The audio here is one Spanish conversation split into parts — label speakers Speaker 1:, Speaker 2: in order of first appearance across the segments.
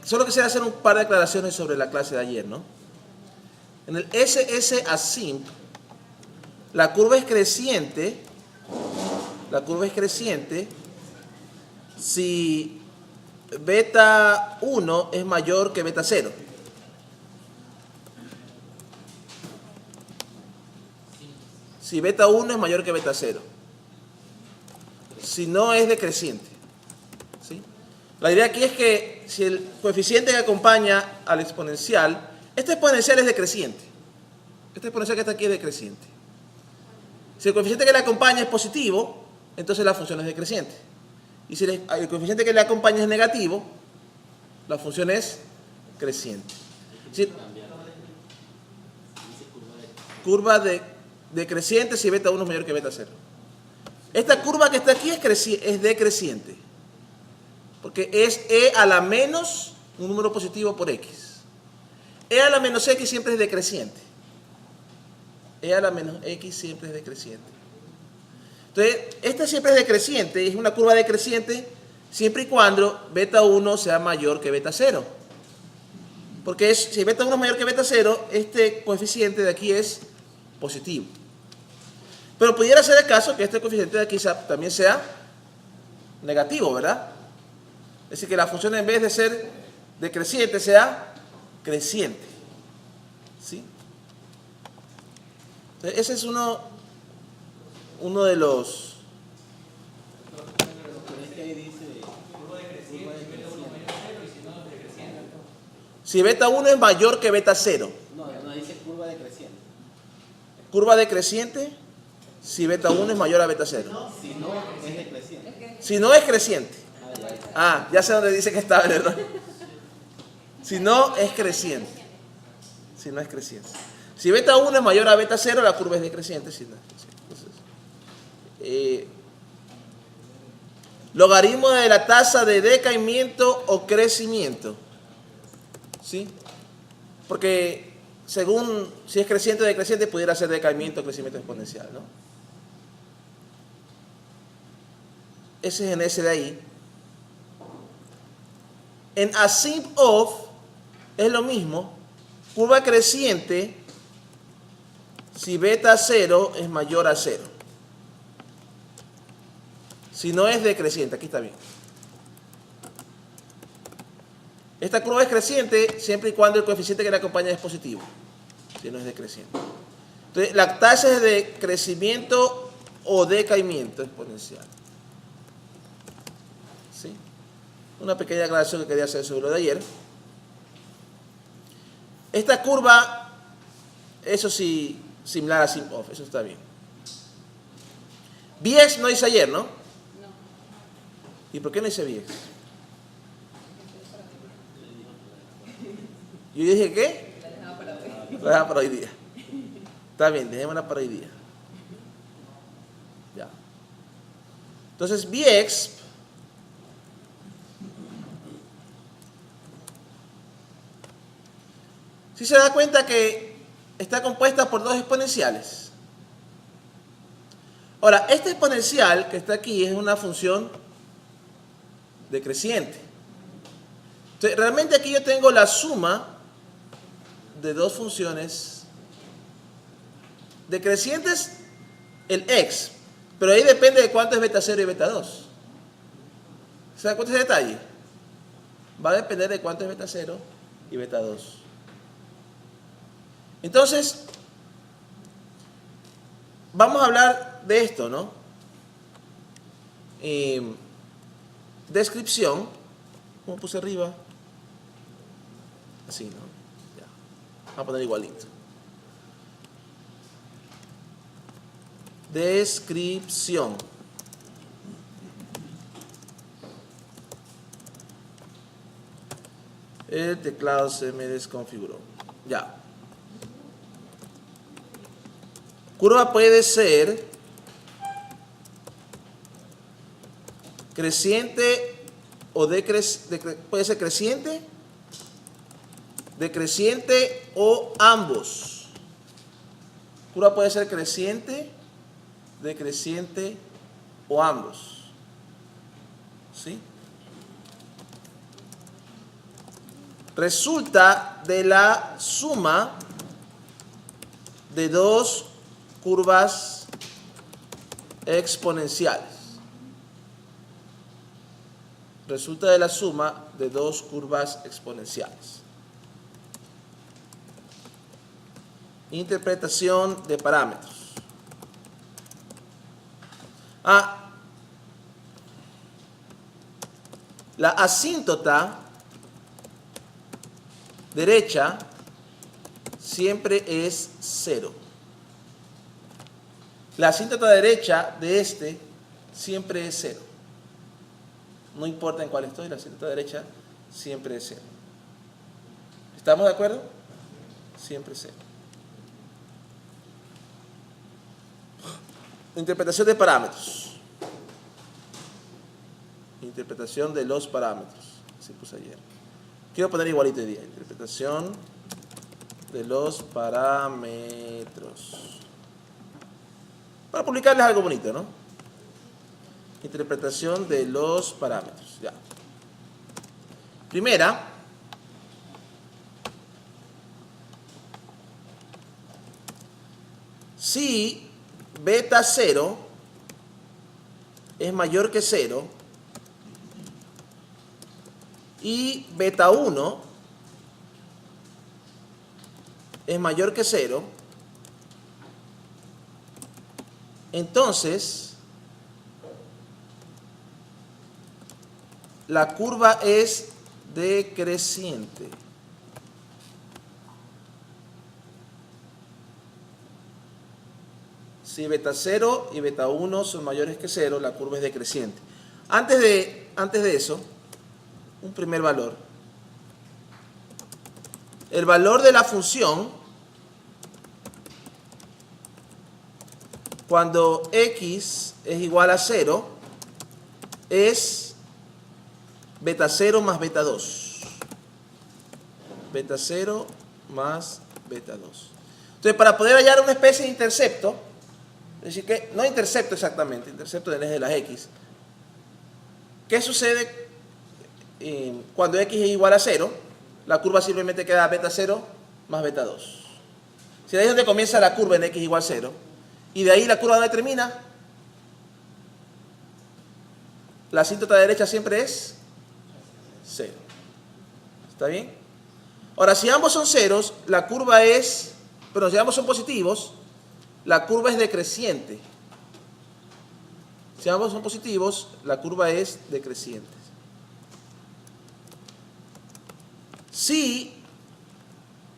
Speaker 1: Solo quisiera hacer un par de aclaraciones sobre la clase de ayer, ¿no? En el SS Asimp, la curva es creciente si beta 1 es mayor que beta 0. Si beta 1 es mayor que beta 0. Si no, es decreciente. ¿Sí? La idea aquí es que si el coeficiente que acompaña al exponencial, este exponencial es decreciente. Este exponencial que está aquí es decreciente. Si el coeficiente que le acompaña es positivo, entonces la función es decreciente. Y si el coeficiente que le acompaña es negativo, la función es creciente. Si, curva decreciente si beta 1 es mayor que beta 0. Esta curva que está aquí es decreciente, porque es e a la menos un número positivo por x. E a la menos x siempre es decreciente. E a la menos x siempre es decreciente. Entonces, esta siempre es decreciente, es una curva decreciente siempre y cuando beta 1 sea mayor que beta 0. Porque si beta 1 es mayor que beta 0, este coeficiente de aquí es positivo. Pero pudiera ser el caso que este coeficiente de aquí también sea negativo, ¿verdad? Es decir, que la función en vez de ser decreciente sea creciente. ¿Sí? Entonces, ese es uno de los... Si beta 1 es mayor que beta 0.
Speaker 2: No dice curva decreciente.
Speaker 1: Curva decreciente si beta 1 es mayor a beta 0.
Speaker 2: Si no, es decreciente.
Speaker 1: Si no es creciente. Ah, ya sé dónde dice que estaba el error. Si no es creciente. Si no es creciente. Si beta 1 es mayor a beta 0, la curva es decreciente. Si no es creciente. Entonces, logaritmo de la tasa de decaimiento o crecimiento. ¿Sí? Porque según si es creciente o decreciente, pudiera ser decaimiento o crecimiento exponencial, ¿no? Ese es en ese de ahí. En asimp of es lo mismo. Curva creciente si beta 0 es mayor a 0. Si no es decreciente, aquí está bien. Esta curva es creciente siempre y cuando el coeficiente que la acompaña es positivo. Si no es decreciente. Entonces, la tasa es de crecimiento o decaimiento exponencial. ¿Sí? Una pequeña aclaración que quería hacer sobre lo de ayer. Esta curva, eso sí, similar a asimp of, eso está bien. Vx no hice ayer, ¿no? No. ¿Y por qué no hice Vx? Yo dije, ¿qué? La dejaba para hoy. La dejaba para hoy día. Está bien, dejémosla para hoy día. Ya. Entonces, Vx si se da cuenta que está compuesta por dos exponenciales. Ahora, este exponencial que está aquí es una función decreciente. Entonces, realmente aquí yo tengo la suma de dos funciones decrecientes, el x, pero ahí depende de cuánto es beta 0 y beta 2. ¿Se dan cuenta de ese detalle? Va a depender de cuánto es beta 0 y beta 2. Entonces, vamos a hablar de esto, ¿no? Descripción, ¿cómo puse arriba? Así, ¿no? Ya. Vamos a poner igualito. Descripción. El teclado se me desconfiguró. Ya. Curva puede ser creciente o puede ser creciente, decreciente o ambos. Curva puede ser creciente, decreciente o ambos. ¿Sí? resulta de la suma de dos curvas exponenciales. Resulta de la suma de dos curvas exponenciales. Interpretación de parámetros. La asíntota derecha siempre es 0. La asíntota derecha de este siempre es 0. No importa en cuál estoy, la asíntota derecha siempre es 0. ¿Estamos de acuerdo? Siempre es 0. Interpretación de parámetros. Interpretación de los parámetros. Así puse ayer. Quiero poner igualito hoy día. Interpretación de los parámetros. Para publicarles algo bonito, ¿no? Interpretación de los parámetros. Ya. Primera. Si beta 0 es mayor que 0 y beta 1 es mayor que 0, entonces la curva es decreciente. Si beta 0 y beta 1 son mayores que 0, la curva es decreciente. Antes de eso, un primer valor. El valor de la función, cuando x es igual a 0, es beta 0 más beta 2. Beta 0 más beta 2. Entonces, para poder hallar una especie de intercepto, es decir, que no intercepto exactamente, intercepto del eje de las x. ¿Qué sucede cuando x es igual a 0? La curva simplemente queda beta 0 más beta 2. Si de ahí es donde comienza la curva en x igual a 0, y de ahí la curva donde termina, la asíntota derecha siempre es 0. ¿Está bien? Ahora, si ambos son ceros, la curva es, pero si ambos son positivos, la curva es decreciente. Si ambos son positivos, la curva es decreciente. Si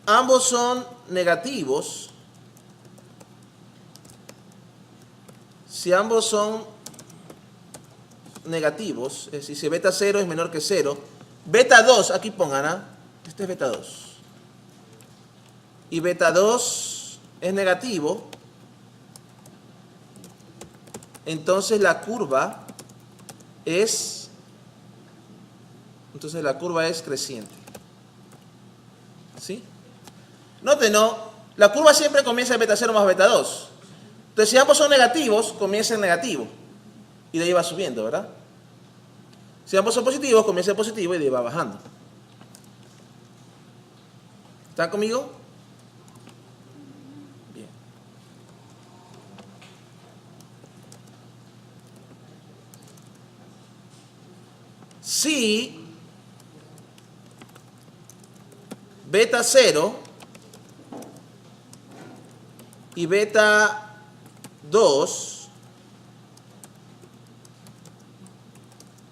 Speaker 1: ambos son negativos, es decir, si beta 0 es menor que 0, beta 2, aquí pongan, este es beta 2, y beta 2 es negativo, entonces la curva es creciente. ¿Sí? Noten, ¿no? La curva siempre comienza en beta 0 más beta 2. Entonces, si ambos son negativos, comienza en negativo. Y de ahí va subiendo, ¿verdad? Si ambos son positivos, comienza en positivo y de ahí va bajando. ¿Están conmigo? Bien. Si beta 0 y beta 2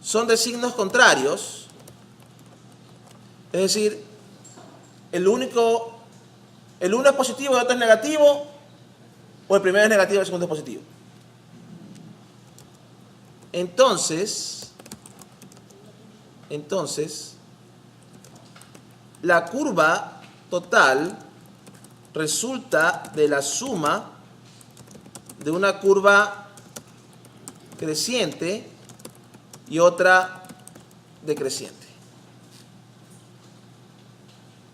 Speaker 1: son de signos contrarios, es decir, el uno es positivo y el otro es negativo, o el primero es negativo y el segundo es positivo. Entonces, la curva total resulta de la suma de una curva creciente y otra decreciente.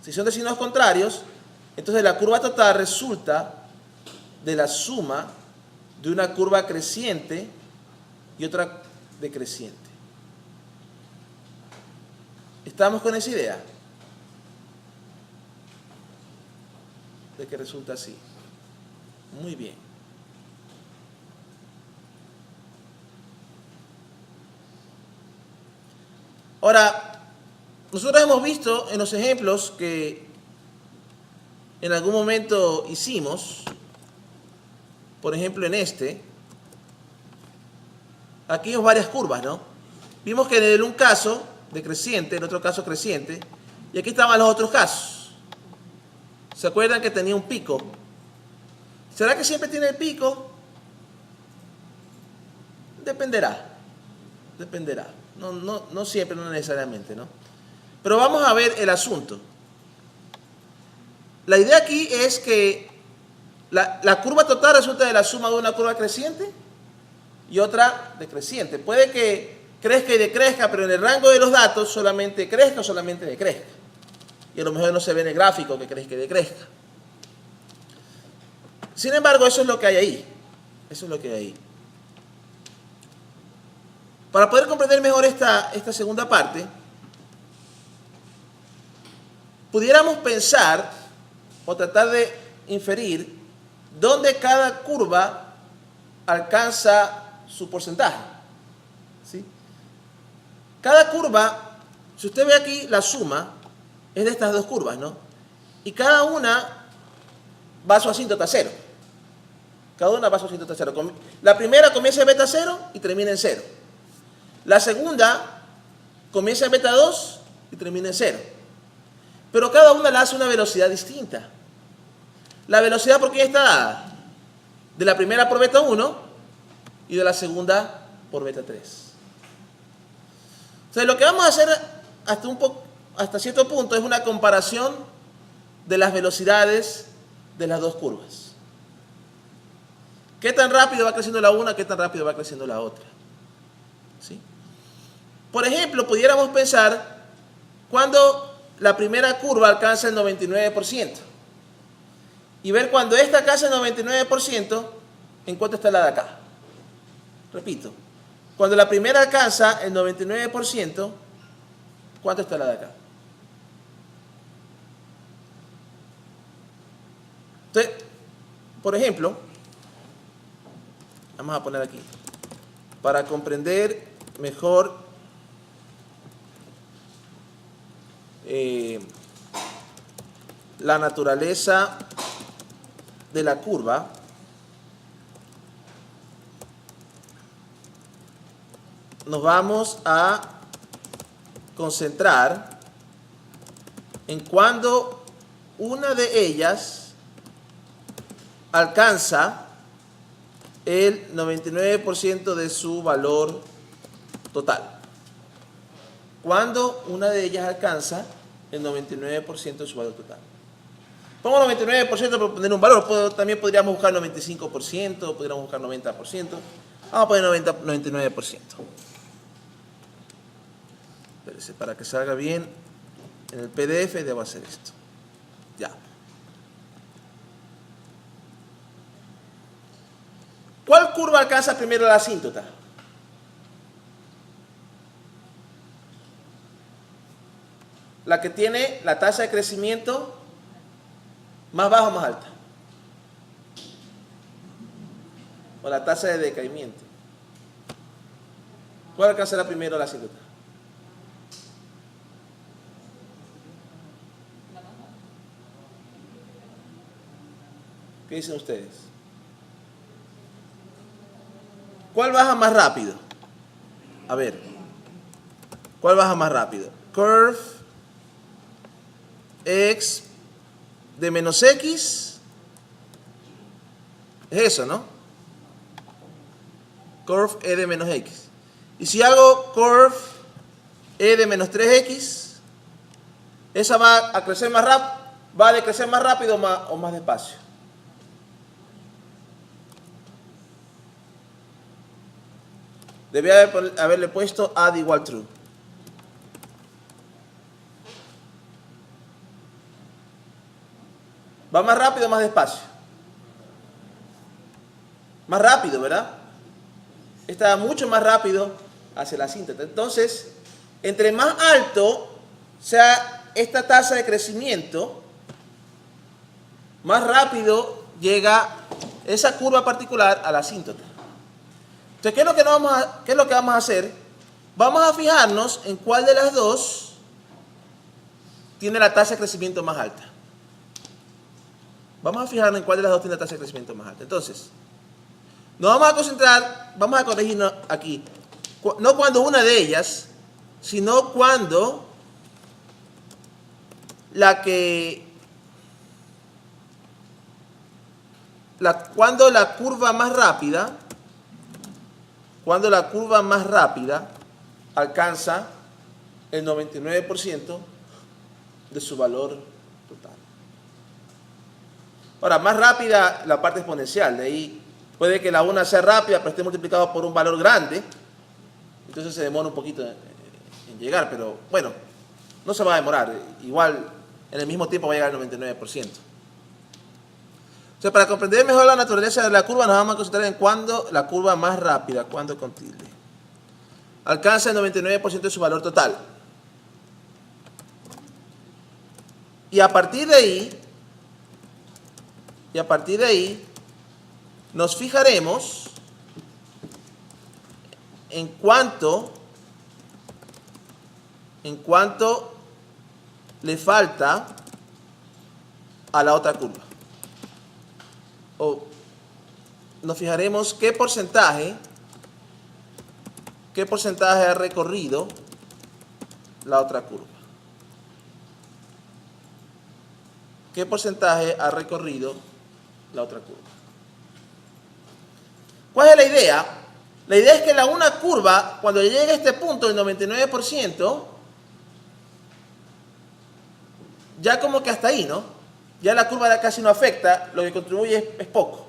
Speaker 1: Si son de signos contrarios, entonces la curva total resulta de la suma de una curva creciente y otra decreciente. ¿Estamos con esa idea? de que resulta así. Muy bien. Ahora, nosotros hemos visto en los ejemplos que en algún momento hicimos, por ejemplo en este, aquí hay varias curvas, ¿no? Vimos que en un caso decreciente, en otro caso creciente, y aquí estaban los otros casos. ¿Se acuerdan que tenía un pico? ¿Será que siempre tiene el pico? Dependerá. Dependerá. No siempre, no necesariamente, ¿no? Pero vamos a ver el asunto. La idea aquí es que la curva total resulta de la suma de una curva creciente y otra decreciente. Puede que crezca y decrezca, pero en el rango de los datos solamente crezca o solamente decrezca. Y a lo mejor no se ve en el gráfico que crezca y decrezca. Sin embargo, eso es lo que hay ahí. Eso es lo que hay ahí. Para poder comprender mejor esta segunda parte, pudiéramos pensar o tratar de inferir dónde cada curva alcanza su porcentaje. ¿Sí? Cada curva, si usted ve aquí la suma, es de estas dos curvas, ¿no? Y cada una va a su asíntota cero. Cada una va a su asíntota cero. La primera comienza en beta 0 y termina en 0. La segunda comienza en beta 2 y termina en 0. Pero cada una la hace a una velocidad distinta. La velocidad, ¿por qué está dada? De la primera por beta 1 y de la segunda por beta 3. Entonces, lo que vamos a hacer hasta cierto punto es una comparación de las velocidades de las dos curvas. ¿Qué tan rápido va creciendo la una? ¿Qué tan rápido va creciendo la otra? ¿Sí? Por ejemplo, pudiéramos pensar cuando la primera curva alcanza el 99% y ver cuando esta alcanza el 99%, ¿en cuánto está la de acá? Repito, cuando la primera alcanza el 99%, ¿cuánto está la de acá? Entonces, por ejemplo, vamos a poner aquí, para comprender mejor la naturaleza de la curva, nos vamos a concentrar en cuando una de ellas alcanza el 99% de su valor total. Cuando una de ellas alcanza el 99% de su valor total. Pongo 99% para poner un valor. También podríamos buscar 95%, podríamos buscar 90%. Vamos a poner 99%. Espérese, para que salga bien en el PDF debo hacer esto. Ya. ¿Cuál curva alcanza primero la asíntota? La que tiene la tasa de crecimiento más baja o más alta. O la tasa de decaimiento. ¿Cuál alcanzará primero la asíntota? ¿Qué dicen ustedes? ¿Cuál baja más rápido? A ver, ¿cuál baja más rápido? Curve x de menos x. Es eso, ¿no? Curve e de menos x. Y si hago curve e de menos 3x, esa va a crecer más rápido, va a decrecer más rápido o más despacio. Debía haberle puesto add igual true. ¿Va más rápido o más despacio? Más rápido, ¿verdad? Está mucho más rápido hacia la asíntota. Entonces, entre más alto sea esta tasa de crecimiento, más rápido llega esa curva particular a la asíntota. Entonces, ¿qué es lo que vamos a hacer? Vamos a fijarnos en cuál de las dos tiene la tasa de crecimiento más alta. Vamos a fijarnos en cuál de las dos tiene la tasa de crecimiento más alta. Entonces, nos vamos a concentrar, vamos a corregirnos aquí. No cuando una de ellas, sino cuando cuando la curva más rápida alcanza el 99% de su valor total. Ahora, más rápida la parte exponencial, de ahí puede que la una sea rápida, pero esté multiplicado por un valor grande, entonces se demora un poquito en llegar, pero bueno, no se va a demorar, igual en el mismo tiempo va a llegar al 99%. O sea, para comprender mejor la naturaleza de la curva, nos vamos a concentrar en cuándo la curva más rápida, cuándo con tilde, alcanza el 99% de su valor total. Y a partir de ahí, nos fijaremos en cuánto le falta a la otra curva. O nos fijaremos qué porcentaje ha recorrido la otra curva. ¿Qué porcentaje ha recorrido la otra curva? ¿Cuál es la idea? La idea es que una curva, cuando llegue a este punto del 99%, ya como que hasta ahí, ¿no? Ya la curva casi no afecta, lo que contribuye es poco.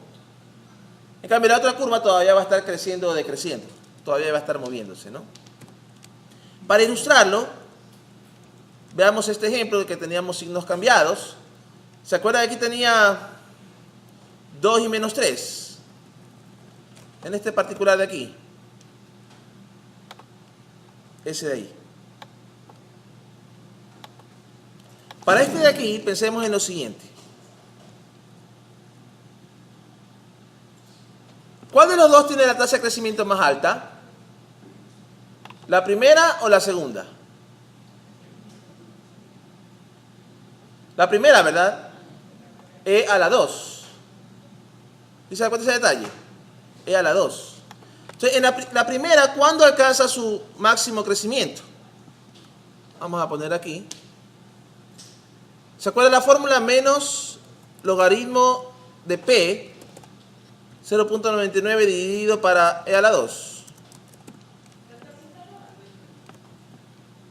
Speaker 1: En cambio, la otra curva todavía va a estar creciendo o decreciendo, todavía va a estar moviéndose, ¿no? Para ilustrarlo, veamos este ejemplo de que teníamos signos cambiados. ¿Se acuerdan que aquí tenía 2 y menos 3? En este particular de aquí. Ese de ahí. Para este de aquí, pensemos en lo siguiente. ¿Cuál de los dos tiene la tasa de crecimiento más alta? ¿La primera o la segunda? La primera, ¿verdad? E a la 2. ¿Sí se da cuenta de ese detalle? E a la 2. Entonces, en la primera, ¿cuándo alcanza su máximo crecimiento? Vamos a poner aquí. ¿Se acuerda la fórmula? Menos logaritmo de P, 0.99 dividido para E a la 2.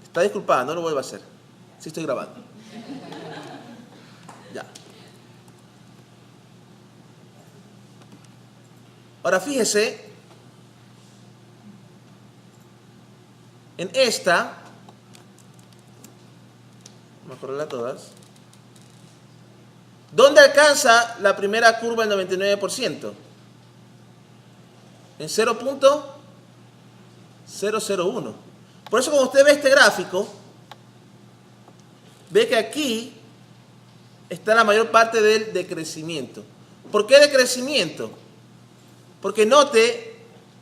Speaker 1: Está disculpada, no lo vuelva a hacer. Sí estoy grabando. Ya. Ahora fíjese en esta, vamos a correrla todas. ¿Dónde alcanza la primera curva el 99%? En 0.001. Por eso cuando usted ve este gráfico, ve que aquí está la mayor parte del decrecimiento. ¿Por qué decrecimiento? Porque note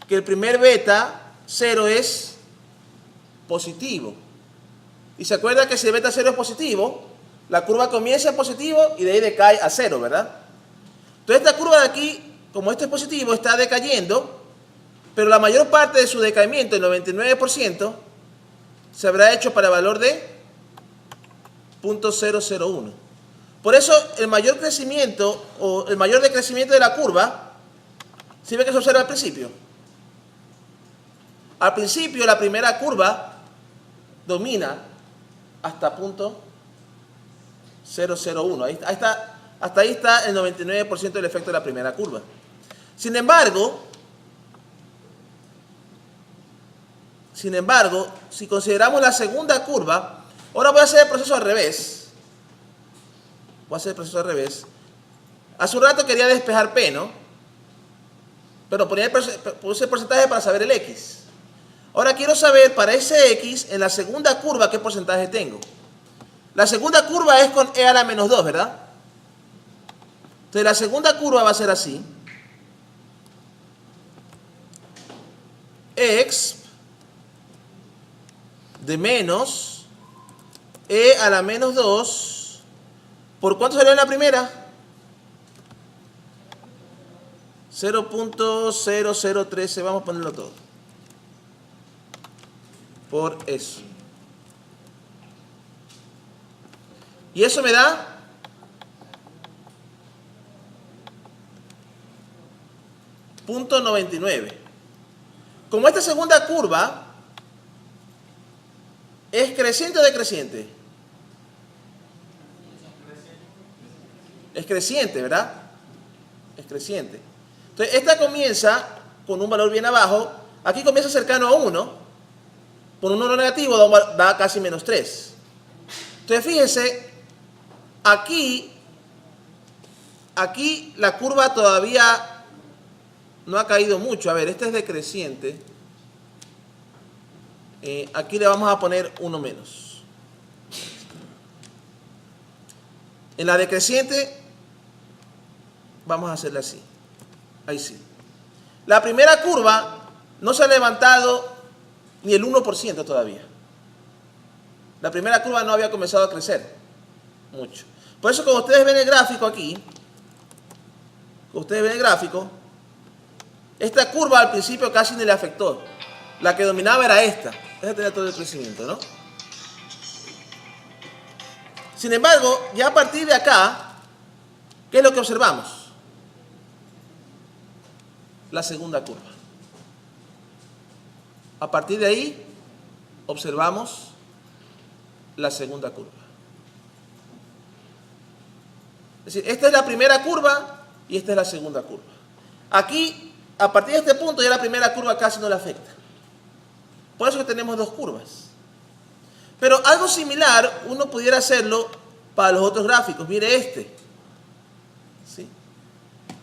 Speaker 1: que el primer beta 0 es positivo. Y se acuerda que si el beta 0 es positivo, la curva comienza en positivo y de ahí decae a 0, ¿verdad? Entonces esta curva de aquí, como esto es positivo, está decayendo, pero la mayor parte de su decaimiento, el 99%, se habrá hecho para el valor de 0.001. Por eso el mayor crecimiento o el mayor decrecimiento de la curva, ¿sí ve que se observa al principio? Al principio la primera curva domina hasta 0.001. Hasta ahí está el 99% del efecto de la primera curva. Sin embargo, si consideramos la segunda curva, ahora voy a hacer el proceso al revés. Hace un rato quería despejar P, ¿no? Pero puse el porcentaje para saber el X. Ahora quiero saber para ese X, en la segunda curva, qué porcentaje tengo. La segunda curva es con E a la menos 2, ¿verdad? Entonces la segunda curva va a ser así. Exp de menos e a la menos 2. ¿Por cuánto salió en la primera? 0.0013. Vamos a ponerlo todo. Por eso. Y eso me da 0.99. Como esta segunda curva es creciente o decreciente. Es creciente, ¿verdad? Es creciente. Entonces, esta comienza con un valor bien abajo. Aquí comienza cercano a 1. Por un número negativo da casi menos 3. Entonces, fíjense, aquí la curva todavía no ha caído mucho. A ver, este es decreciente. Aquí le vamos a poner 1 menos. En la decreciente, vamos a hacerla así. Ahí sí. La primera curva no se ha levantado ni el 1% todavía. La primera curva no había comenzado a crecer mucho. Por eso, como ustedes ven el gráfico aquí, esta curva al principio casi ni le afectó. La que dominaba era esta. Esta tenía todo el crecimiento, ¿no? Sin embargo, ya a partir de acá, ¿qué es lo que observamos? La segunda curva. A partir de ahí, observamos la segunda curva. Es decir, esta es la primera curva y esta es la segunda curva. Aquí, a partir de este punto, ya la primera curva casi no le afecta. Por eso que tenemos dos curvas. Pero algo similar uno pudiera hacerlo para los otros gráficos. Mire este. ¿Sí?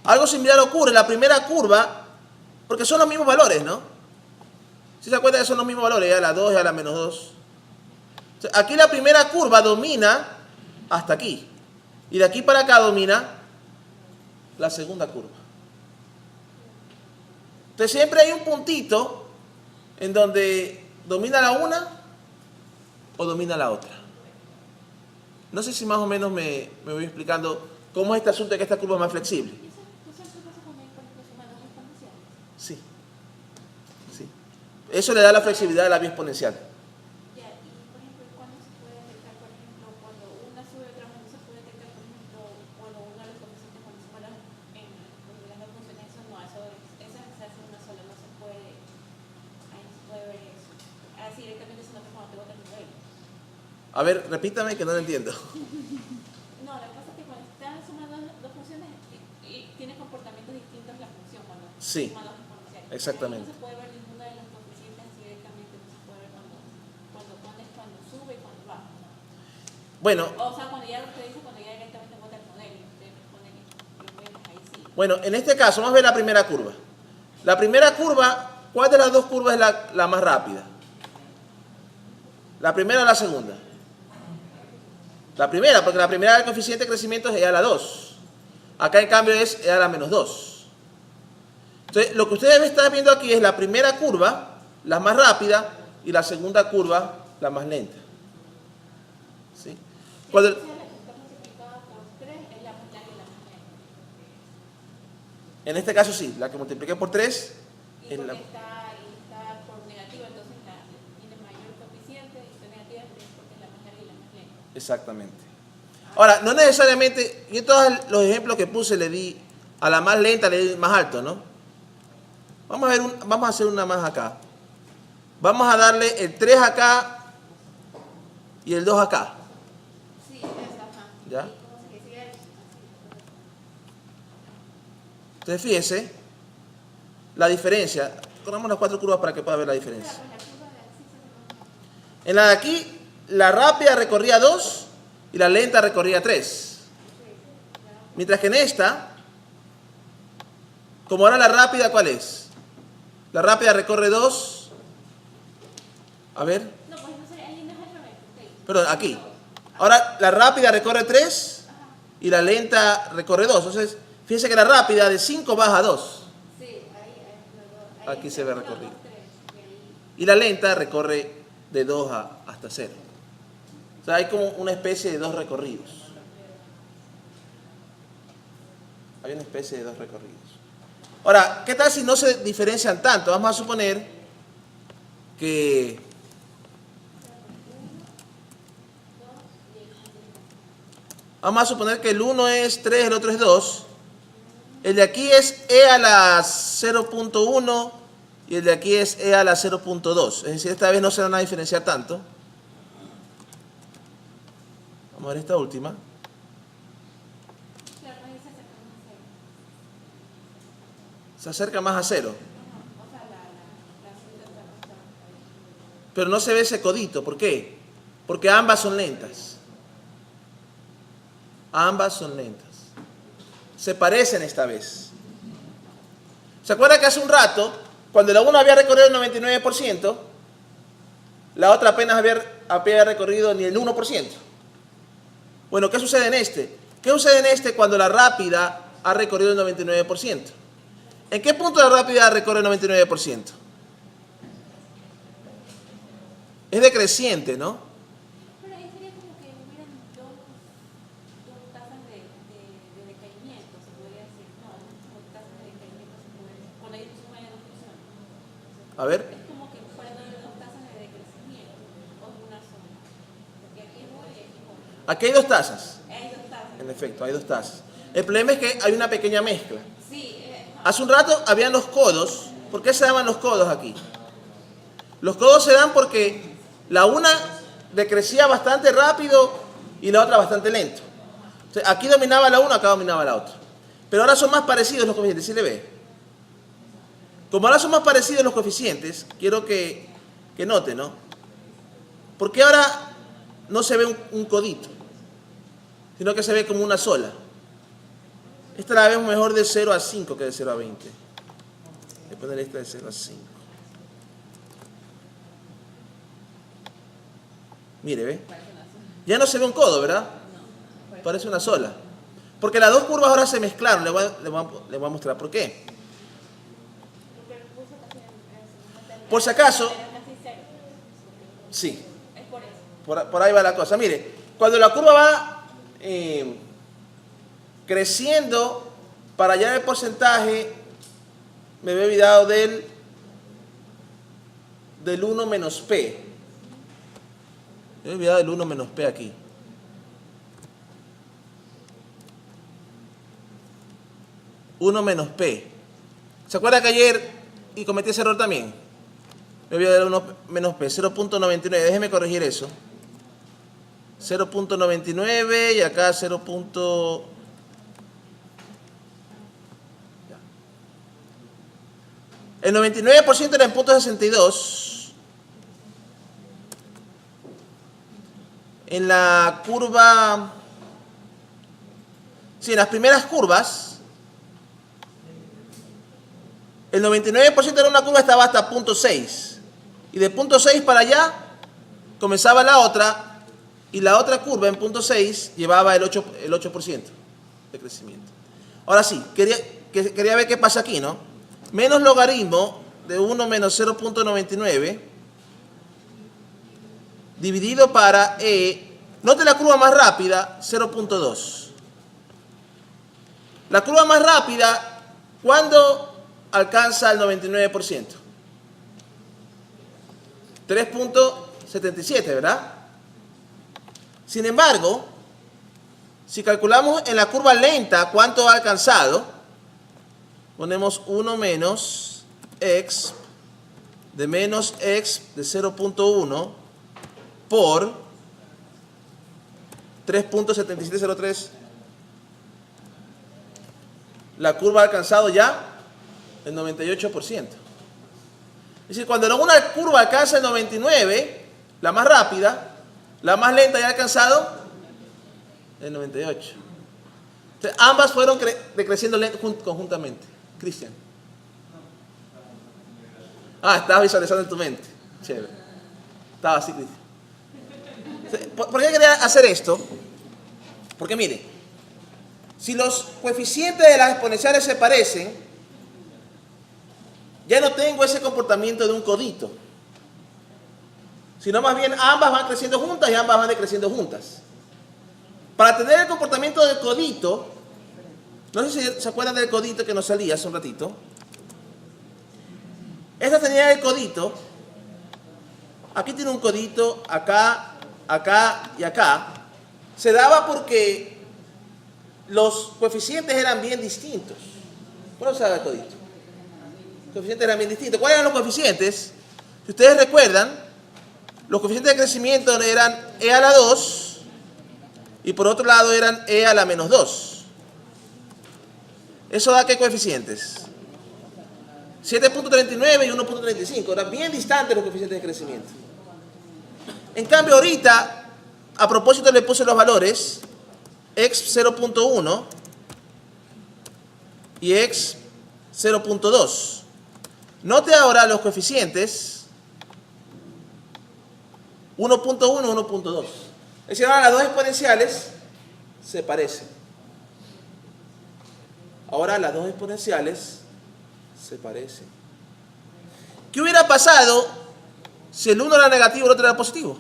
Speaker 1: Algo similar ocurre en la primera curva, porque son los mismos valores, ¿no? Si se acuerdan que son los mismos valores, ya la 2 y a la menos 2. O sea, aquí la primera curva domina hasta aquí. Y de aquí para acá domina la segunda curva. Entonces siempre hay un puntito en donde domina la una o domina la otra. No sé si más o menos me voy explicando cómo es este asunto de que esta curva es más flexible. Sí. Sí. Eso le da la flexibilidad a la vía exponencial.
Speaker 3: Ya, y por ejemplo, ¿cuándo se puede detectar, por ejemplo, cuando una sube otra no se puede detectar, por ejemplo, cuando una de las coeficientes cuando se van en las dos funciones, eso no, esa se hace una sola, no se puede, ahí no se puede ver eso. Así directamente se nota cuando te botas el modelo.
Speaker 1: A ver, repítame que no lo entiendo.
Speaker 3: No, lo que pasa es que cuando están sumando dos funciones, tiene comportamientos distintos la función cuando
Speaker 1: Sí,
Speaker 3: suman dos exponenciales.
Speaker 1: exactamente.
Speaker 3: No se puede ver ninguna de las coeficientes así directamente, no se puede ver cuando pones, cuando sube y cuando baja.
Speaker 1: Bueno,
Speaker 3: O sea, cuando ya usted dice, cuando ya directamente bota el modelo y usted pone los modelos ahí sí.
Speaker 1: bueno, en este caso, vamos a ver la primera curva. La primera curva, ¿cuál de las dos curvas es la más rápida? ¿La primera o la segunda? La primera, porque la primera del coeficiente de crecimiento es E a la 2. Acá en cambio es E a la menos 2. Entonces, lo que ustedes están viendo aquí es la primera curva, la más rápida, y la segunda curva, la más lenta. ¿Sí? Cuando
Speaker 3: La que está multiplicada por 3 es la más larga y la más lenta.
Speaker 1: en este caso sí, la que multipliqué por 3
Speaker 3: Y
Speaker 1: es
Speaker 3: porque
Speaker 1: la...
Speaker 3: está por negativo, entonces tiene mayor coeficiente y está negativa es porque es la más larga y la más lenta.
Speaker 1: Exactamente. Ahora, no necesariamente, yo todos los ejemplos que puse le di a la más lenta, le di más alto, ¿no? Vamos a hacer una más acá. Vamos a darle el 3 acá y el 2 acá.
Speaker 3: Sí, esa, ajá.
Speaker 1: ¿Ya?
Speaker 3: ¿Y cómo se decía eso?
Speaker 1: Entonces, fíjese la diferencia. Ponemos las 4 curvas para que pueda ver la diferencia.
Speaker 3: Pues la curva de así se ve.
Speaker 1: En la de aquí, la rápida recorría 2 y la lenta recorría 3. Mientras que en esta, como ahora la rápida, ¿cuál es? La rápida recorre 2. A ver,
Speaker 3: No, pues no sé, ahí no es al revés. Ok.
Speaker 1: perdón, aquí. Ahora la rápida recorre 3 y la lenta recorre 2. Entonces, fíjense que la rápida de 5 baja a 2.
Speaker 3: Sí, ahí
Speaker 1: Aquí se ve recorrido.
Speaker 3: los tres, y ahí-
Speaker 1: Y la lenta recorre de 2 hasta 0. O sea, hay como una especie de 2 recorridos. Hay una especie de 2 recorridos. Ahora, ¿qué tal si no se diferencian tanto? Vamos a suponer que el 1 es 3, el otro es 2. El de aquí es e a la 0.1 y el de aquí es e a la 0.2. Es decir, esta vez no se van a diferenciar tanto. Vamos a ver esta última.
Speaker 3: Claro, ahí se acerca más a cero.
Speaker 1: Se acerca más a 0.
Speaker 3: O sea, la cinta está ahí.
Speaker 1: Pero no se ve ese codito. ¿Por qué? Porque ambas son lentas. Ambas son lentas. Se parecen esta vez. ¿Se acuerda que hace un rato, cuando la una había recorrido el 99%, la otra apenas había recorrido ni el 1%? Bueno, ¿qué sucede en este? ¿Qué sucede en este cuando la rápida ha recorrido el 99%? ¿En qué punto la rápida recorre el 99%? Es decreciente, ¿no?
Speaker 3: Pero ahí sería como que hubieran dos tasas de decaimiento, se podría decir. No, dos tasas de decaimiento se podría decir. Cuando hay suma de dos funciones.
Speaker 1: A ver.
Speaker 3: Es como que fueran dos tasas de decrecimiento o una sola. Porque aquí es uno y aquí es otro.
Speaker 1: Aquí hay 2 tasas.
Speaker 3: Hay dos tasas.
Speaker 1: En efecto, hay 2 tasas. El problema es que hay una pequeña mezcla.
Speaker 3: Sí,
Speaker 1: Hace un rato habían los codos. ¿Por qué se daban los codos aquí? Los codos se dan porque la una decrecía bastante rápido y la otra bastante lento. O sea, aquí dominaba la una, acá dominaba la otra. Pero ahora son más parecidos los coeficientes, ¿sí le ve? Como ahora son más parecidos los coeficientes, quiero que note, ¿no? Porque ahora no se ve un codito, sino que se ve como una sola. Esta la vemos mejor de 0 a 5 que de 0 a 20. Voy a poner esta de 0 a 5. Mire, ¿ve? Ya no se ve un codo, ¿verdad? Parece una sola. Porque las dos curvas ahora se mezclaron. Le voy a mostrar por qué.
Speaker 3: porque el curso casi en
Speaker 1: Por si acaso,
Speaker 3: era casi cero.
Speaker 1: sí,
Speaker 3: Es por eso.
Speaker 1: por ahí va la cosa. Mire, cuando la curva va creciendo para allá el porcentaje, me había olvidado del 1 menos P. Me he olvidado del 1 menos P aquí. Uno menos P. ¿Se acuerda que ayer y cometí ese error también? Me he olvidado del 1 menos P, 0.99. Déjeme corregir eso. 0.99 y acá 0. El 99% era en punto 62. En la curva, sí, en las primeras curvas, el 99% era una curva, estaba hasta punto 6. Y de punto 6 para allá comenzaba la otra, y la otra curva en punto 6 llevaba el 8% de crecimiento. Ahora sí, quería ver qué pasa aquí, ¿no? Menos logaritmo de 1 menos 0.99 dividido para E. Note la curva más rápida, 0.2. La curva más rápida, ¿cuándo alcanza el 99%? 3.77, ¿verdad? Sin embargo, si calculamos en la curva lenta cuánto ha alcanzado, ponemos 1 menos x de menos x de 0.1 por 3.7703. La curva ha alcanzado ya el 98%. Es decir, cuando una curva alcanza el 99, la más rápida, la más lenta ya ha alcanzado el 98. Entonces, ambas fueron decreciendo conjuntamente. Cristian. Estabas visualizando en tu mente. Chévere. Estaba así, Cristian. ¿Por qué quería hacer esto? Porque mire, Si los coeficientes de las exponenciales se parecen, ya no tengo ese comportamiento de un codito, sino más bien ambas van creciendo juntas y ambas van decreciendo juntas. Para tener el comportamiento del codito, no sé si se acuerdan del codito que nos salía hace un ratito. Esta tenía el codito, aquí tiene un codito, acá, acá y acá. Se daba porque los coeficientes eran bien distintos. ¿Cómo se daba el codito? Los coeficientes eran bien distintos. ¿Cuáles eran los coeficientes? Si ustedes recuerdan, los coeficientes de crecimiento eran e a la 2 y por otro lado eran e a la menos 2. ¿Eso da qué coeficientes? 7.39 y 1.35. Eran bien distantes los coeficientes de crecimiento. En cambio ahorita, a propósito le puse los valores x 0.1 y x 0.2. Note ahora los coeficientes 1.1, 1.2. Es decir, ahora las dos exponenciales se parecen. Ahora las dos exponenciales se parecen. ¿Qué hubiera pasado si el uno era negativo y el otro era positivo?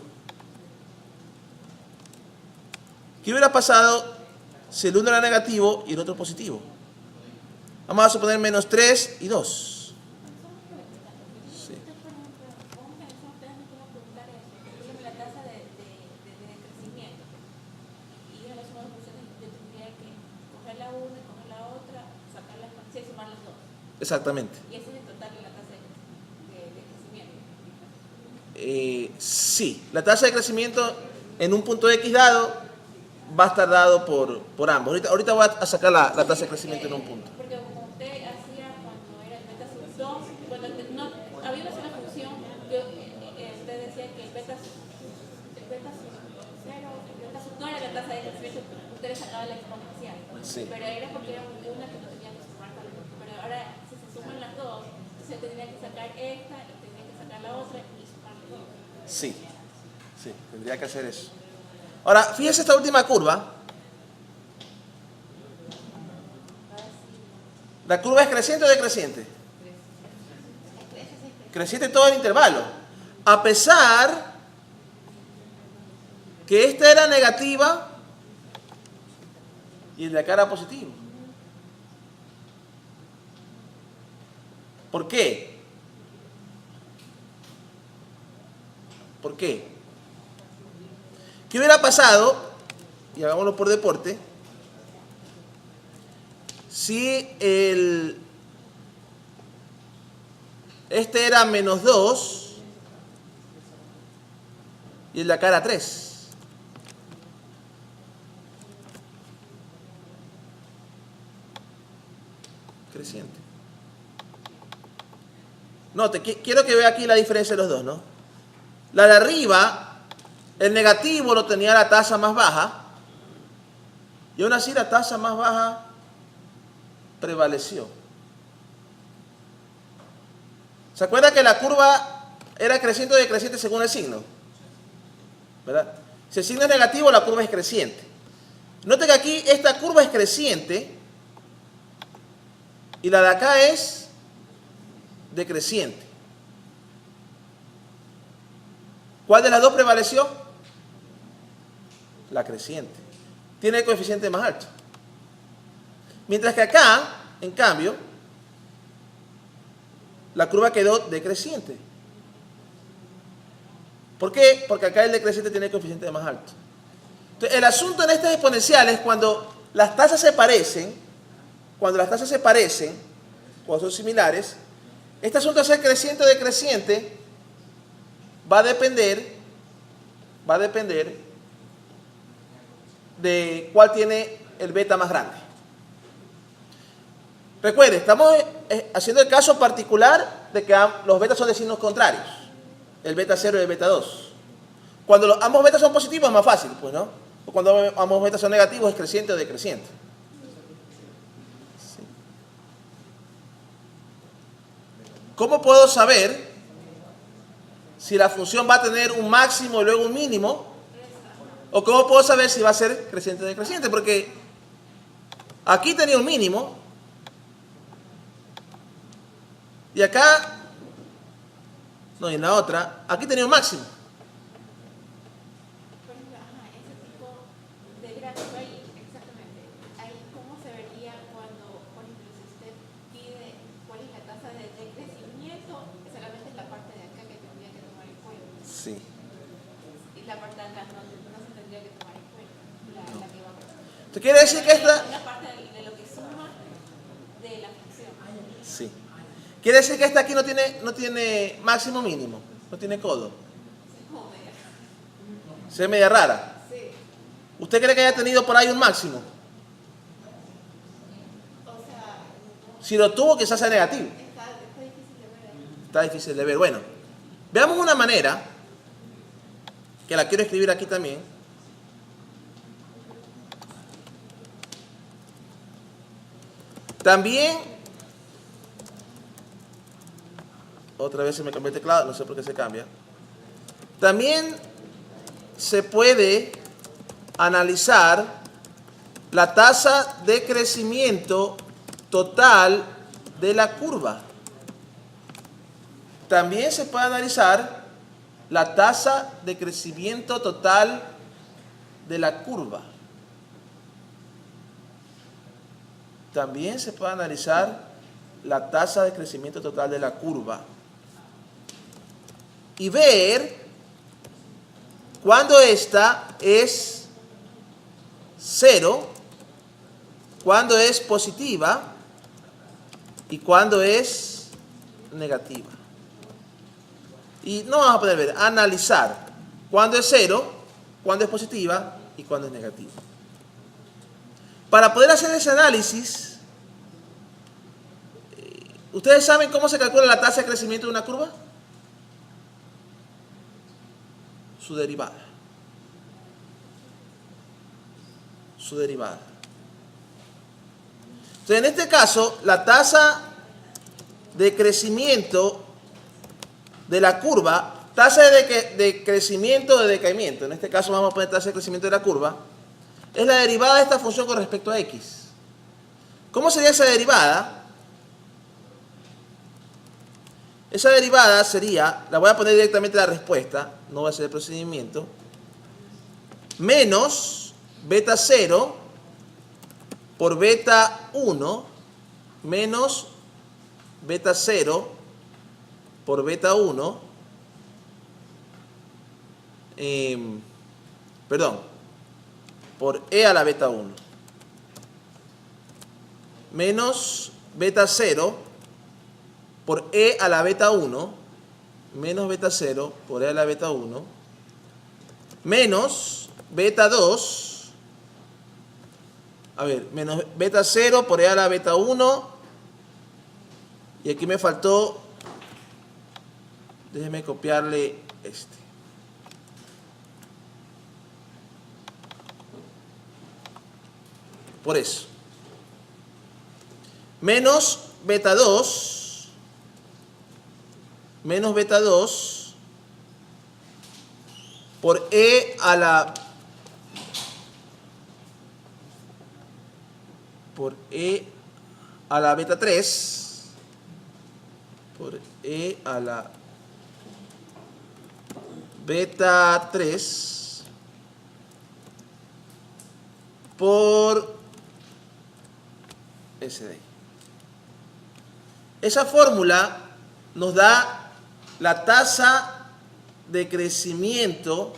Speaker 1: ¿Qué hubiera pasado si el uno era negativo y el otro positivo? Vamos a suponer menos 3 y 2. Sí.
Speaker 3: La tasa de crecimiento. Y en las nuevas funciones yo tendría que coger la una, coger la otra, sacar la exponencial y sumar las dos.
Speaker 1: Exactamente.
Speaker 3: Y ese es el total de la tasa de crecimiento.
Speaker 1: Sí, la tasa de crecimiento en un punto X dado va a estar dado por ambos. Ahorita voy a sacar la tasa de crecimiento en un punto.
Speaker 3: Porque como usted hacía cuando era el beta sub 2, cuando no, había una sola función, usted decía que el beta sub 0, el beta sub no era la tasa de crecimiento, usted le sacaba la exponencial.
Speaker 1: Sí.
Speaker 3: Pero era porque era una que no tenía que sumar para la otra. Pero ahora, si se suman las dos, se tendría que sacar esta y tendría que sacar la otra y sumar las dos.
Speaker 1: Sí, tendría que hacer eso. Ahora, fíjese esta última curva. ¿La curva es creciente o decreciente? Creciente todo el intervalo. A pesar que esta era negativa y el de acá era positivo. ¿Por qué? ¿Por qué? ¿Qué hubiera pasado? Y hagámoslo por deporte. Si este era menos 2 y el de acá era 3. Creciente. Note, quiero que vea aquí la diferencia de los dos, ¿no? La de arriba, el negativo lo tenía la tasa más baja y aún así la tasa más baja prevaleció. ¿Se acuerda que la curva era creciente o decreciente según el signo? ¿Verdad? Si el signo es negativo, la curva es creciente. Note que aquí esta curva es creciente y la de acá es decreciente. ¿Cuál de las dos prevaleció? La creciente. Tiene el coeficiente más alto. Mientras que acá, en cambio, la curva quedó decreciente. ¿Por qué? Porque acá el decreciente tiene el coeficiente más alto. Entonces, el asunto en estas exponenciales, cuando las tasas se parecen, cuando son similares, este asunto de ser creciente o decreciente va a depender de cuál tiene el beta más grande. Recuerde, estamos haciendo el caso particular de que los betas son de signos contrarios, el beta 0 y el beta 2. Cuando ambos betas son positivos es más fácil, pues, ¿no? O cuando ambos betas son negativos es creciente o decreciente. Sí. ¿Cómo puedo saber si la función va a tener un máximo y luego un mínimo? ¿O cómo puedo saber si va a ser creciente o decreciente? Porque Aquí tenía un mínimo. Y acá, no, y en la otra, aquí tenía un máximo.
Speaker 3: Por ejemplo, ese tipo de gráfico ahí, exactamente, ahí cómo se vería cuando, por ejemplo, si usted pide cuál es la tasa de decrecimiento, solamente es la parte de acá que tendría que tomar en cuenta.
Speaker 1: Sí.
Speaker 3: Y la parte de atrás no se tendría que tomar en cuenta, la que va a pasar.
Speaker 1: ¿Esto quiere decir que esta?
Speaker 3: Una parte de lo que suma de la función.
Speaker 1: Sí. Quiere decir que esta aquí no tiene máximo mínimo, no tiene codo.
Speaker 3: Es como media.
Speaker 1: Se ve media rara.
Speaker 3: Sí.
Speaker 1: ¿Usted cree que haya tenido por ahí un máximo?
Speaker 3: O sea,
Speaker 1: Si lo tuvo, quizás sea negativo.
Speaker 3: está difícil de ver ahí.
Speaker 1: Está difícil de ver. Bueno, veamos una manera, que la quiero escribir aquí también. También, otra vez se me cambió el teclado, no sé por qué se cambia. También se puede analizar la tasa de crecimiento total de la curva. También se puede analizar la tasa de crecimiento total de la curva. También se puede analizar la tasa de crecimiento total de la curva. Y ver cuándo esta es cero, cuándo es positiva y cuándo es negativa. Y no vamos a poder ver, analizar cuándo es cero, cuándo es positiva y cuándo es negativa. Para poder hacer ese análisis, ¿ustedes saben cómo se calcula la tasa de crecimiento de una curva? Su derivada. Su derivada. Entonces, en este caso, la tasa de crecimiento de la curva, tasa de crecimiento o de decaimiento, en este caso vamos a poner tasa de crecimiento de la curva, es la derivada de esta función con respecto a x. ¿Cómo sería esa derivada? Esa derivada sería, la voy a poner directamente en la respuesta, no va a ser el procedimiento, menos beta 0 por beta 1 menos beta 0 por beta 1, por e a la beta 1, menos beta 0 por e a la beta 1, menos beta 0 por e a la beta 1, menos beta 2, menos beta 0 por e a la beta 1, y aquí me faltó, déjeme copiarle este. Por eso. Menos beta 2, menos beta 2 por e a la beta 3, por e a la beta 3 por ese de ahí. Esa fórmula nos da la tasa de crecimiento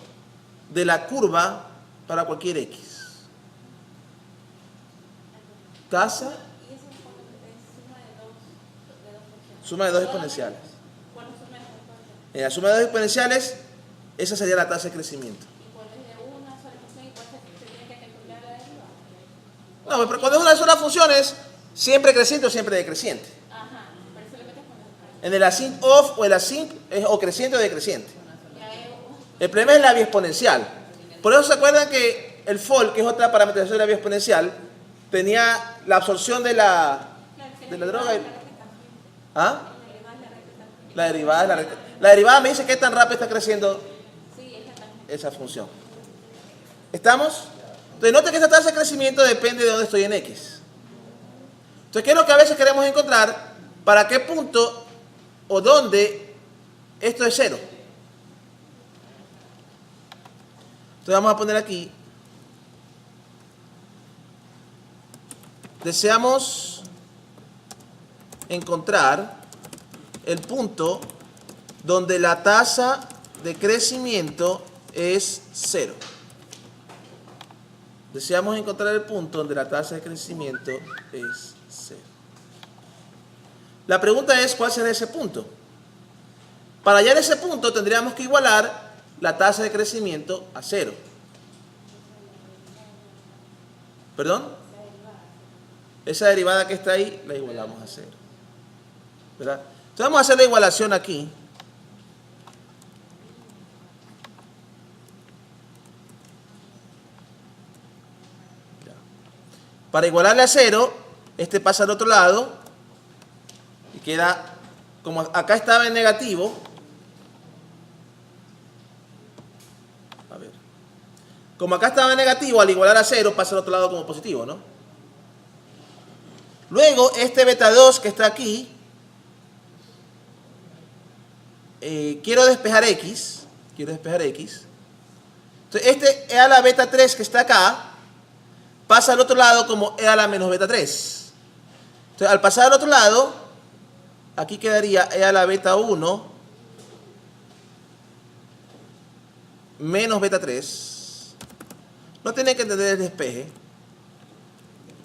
Speaker 1: de la curva para cualquier x. Tasa,
Speaker 3: Y eso es suma de dos funciones.
Speaker 1: suma de dos exponenciales.
Speaker 3: ¿Cuál es suma de dos exponenciales?
Speaker 1: En la suma de dos exponenciales, esa sería la tasa de crecimiento.
Speaker 3: ¿Y cuál es de una sola función y cuál se tiene que calcular la derivada?
Speaker 1: No, pero cuando es una sola función es siempre creciente o siempre decreciente.
Speaker 3: Ajá, pero solamente es cuando
Speaker 1: En el async off o el async es o creciente o decreciente.
Speaker 3: ya es
Speaker 1: El problema es la vía exponencial. Por eso se acuerdan que el FOL, que es otra parametrización de la vía exponencial, tenía la absorción de la droga. ¿Ah? La derivada es la recta. La derivada me dice qué tan rápido está creciendo esa función. ¿Estamos? Entonces note que esta tasa de crecimiento depende de dónde estoy en X. Entonces, ¿qué es lo que a veces queremos encontrar? ¿Para qué punto o dónde esto es 0? Entonces vamos a poner aquí. Deseamos encontrar el punto donde la tasa de crecimiento es 0. Deseamos encontrar el punto donde la tasa de crecimiento es 0. La pregunta es, ¿cuál será ese punto? Para hallar ese punto tendríamos que igualar la tasa de crecimiento a 0. ¿Perdón? Esa derivada que está ahí la igualamos a 0. ¿Verdad? Entonces vamos a hacer la igualación aquí. Para igualarle a 0, este pasa al otro lado y queda, como acá estaba en negativo, a ver, como acá estaba en negativo, al igualar a 0 pasa al otro lado como positivo, ¿no? Luego, este beta 2 que está aquí, quiero despejar x, entonces este e a la beta 3 que está acá, pasa al otro lado como e a la menos beta 3. Entonces, al pasar al otro lado, aquí quedaría e a la beta 1 menos beta 3. No tienen que entender el despeje.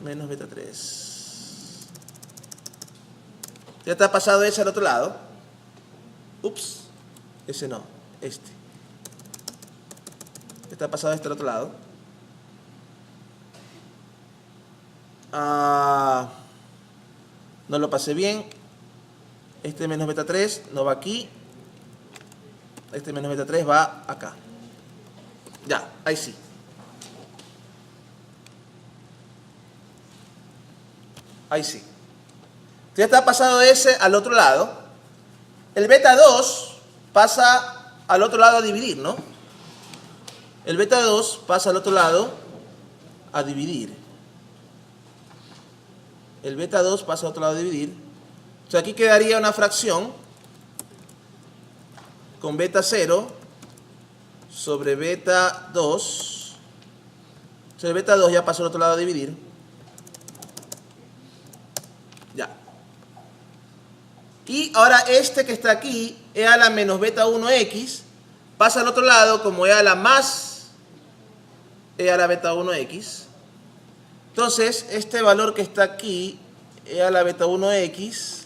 Speaker 1: Menos beta 3. Ya está pasado ese al otro lado. Ups, ese no, este. Está pasado este al otro lado. No lo pasé bien. Este menos beta 3 no va aquí. Este menos beta 3 va acá. Ya, ahí sí. Ahí sí. Ya está pasado ese al otro lado. El beta 2 pasa al otro lado a dividir, ¿no? El beta 2 pasa al otro lado a dividir. El beta 2 pasa al otro lado a dividir. O sea, aquí quedaría una fracción con beta 0 sobre beta 2. O sea, el beta 2 ya pasó al otro lado a dividir. Ya. Y ahora este que está aquí, e a la menos beta 1x, pasa al otro lado como e a la más e a la beta 1x. Entonces, este valor que está aquí, e a la beta 1x,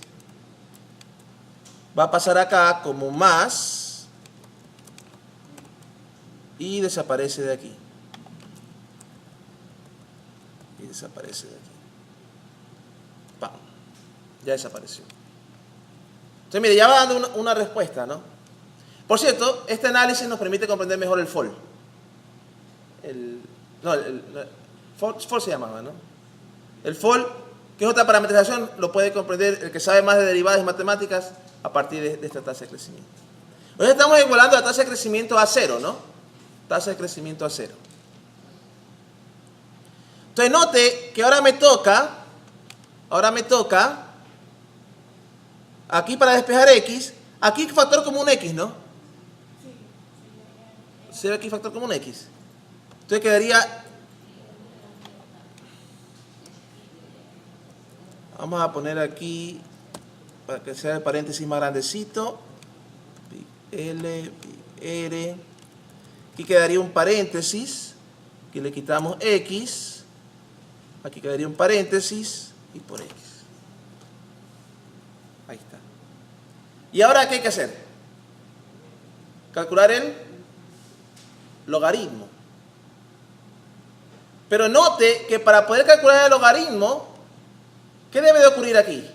Speaker 1: va a pasar acá como más y desaparece de aquí. Y desaparece de aquí. ¡Pam! Ya desapareció. Entonces, mire, ya va dando una respuesta, ¿no? Por cierto, este análisis nos permite comprender mejor el FOL. FOL se llamaba, ¿no? El FOL, que es otra parametrización, lo puede comprender el que sabe más de derivadas y matemáticas a partir de esta tasa de crecimiento. Hoy estamos igualando la tasa de crecimiento a 0, ¿no? Tasa de crecimiento a 0. Entonces, note que ahora me toca, aquí para despejar x, aquí factor común x, ¿no? Se ve aquí factor común x. Entonces quedaría, vamos a poner aquí, para que sea el paréntesis más grandecito, L, R, aquí quedaría un paréntesis, aquí le quitamos x, aquí quedaría un paréntesis y por x. Ahí está. ¿Y ahora qué hay que hacer? Calcular el logaritmo. Pero note que para poder calcular el logaritmo, ¿qué debe de ocurrir aquí?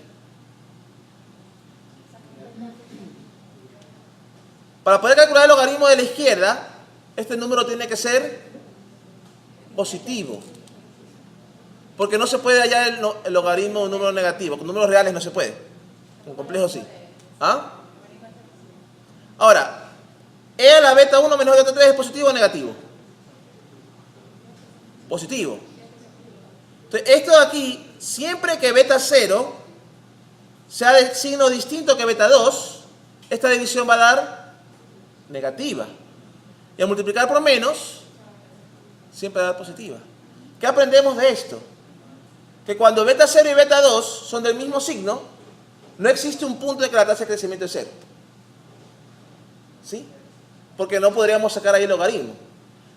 Speaker 1: Para poder calcular el logaritmo de la izquierda, este número tiene que ser positivo. Porque no se puede hallar el logaritmo de un número negativo. Con números reales no se puede. Con complejos sí. ¿Ah? Ahora, e a la beta 1 menos beta 3 es positivo o negativo. Positivo. Entonces, esto de aquí siempre que beta 0 sea de signo distinto que beta 2, esta división va a dar negativa. Y al multiplicar por menos, siempre va a dar positiva. ¿Qué aprendemos de esto? Que cuando beta 0 y beta 2 son del mismo signo, no existe un punto en que la tasa de crecimiento es 0. ¿Sí? Porque no podríamos sacar ahí el logaritmo.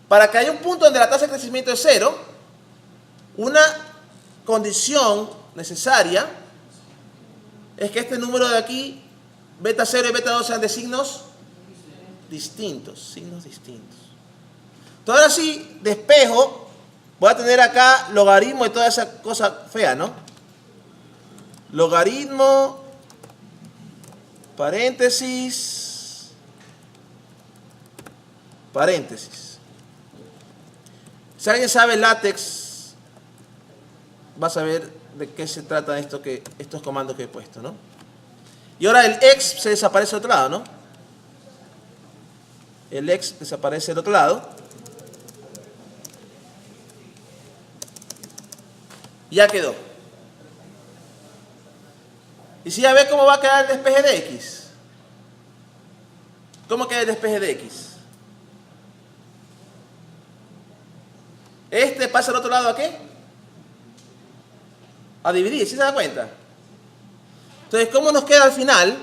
Speaker 1: Para que haya un punto donde la tasa de crecimiento es 0, una condición necesaria es que este número de aquí, beta 0 y beta 2, sean de signos distintos. Entonces, ahora sí, despejo, voy a tener acá logaritmo y toda esa cosa fea, ¿no? Logaritmo, paréntesis. Si alguien sabe LaTeX, va a saber de qué se trata estos comandos que he puesto, ¿no? Y ahora el x se desaparece del otro lado, ¿no? El x desaparece del otro lado. Ya quedó. Y si ya ve cómo va a quedar el despeje de x. ¿Cómo queda el despeje de x? Este pasa al otro lado, ¿a qué? A dividir, ¿sí se da cuenta? Entonces, ¿cómo nos queda al final?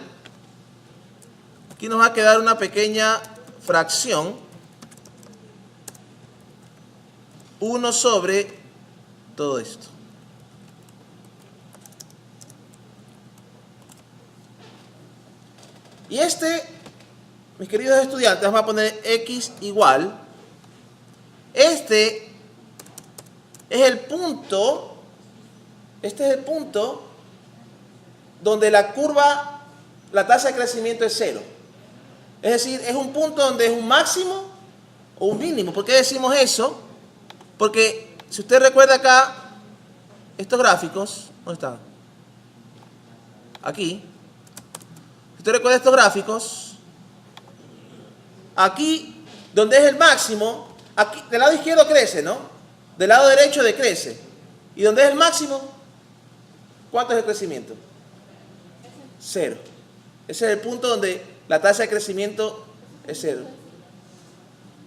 Speaker 1: Aquí nos va a quedar una pequeña fracción. 1 sobre todo esto. Y mis queridos estudiantes, vamos a poner x igual. Este es el punto donde la curva, la tasa de crecimiento es 0. Es decir, es un punto donde es un máximo o un mínimo. ¿Por qué decimos eso? Porque si usted recuerda acá, estos gráficos, ¿dónde están? Aquí. Si usted recuerda estos gráficos, aquí, donde es el máximo, aquí, del lado izquierdo crece, ¿no? Del lado derecho decrece. ¿Y donde es el máximo? ¿Cuánto es el crecimiento? 0. Ese es el punto donde la tasa de crecimiento es 0.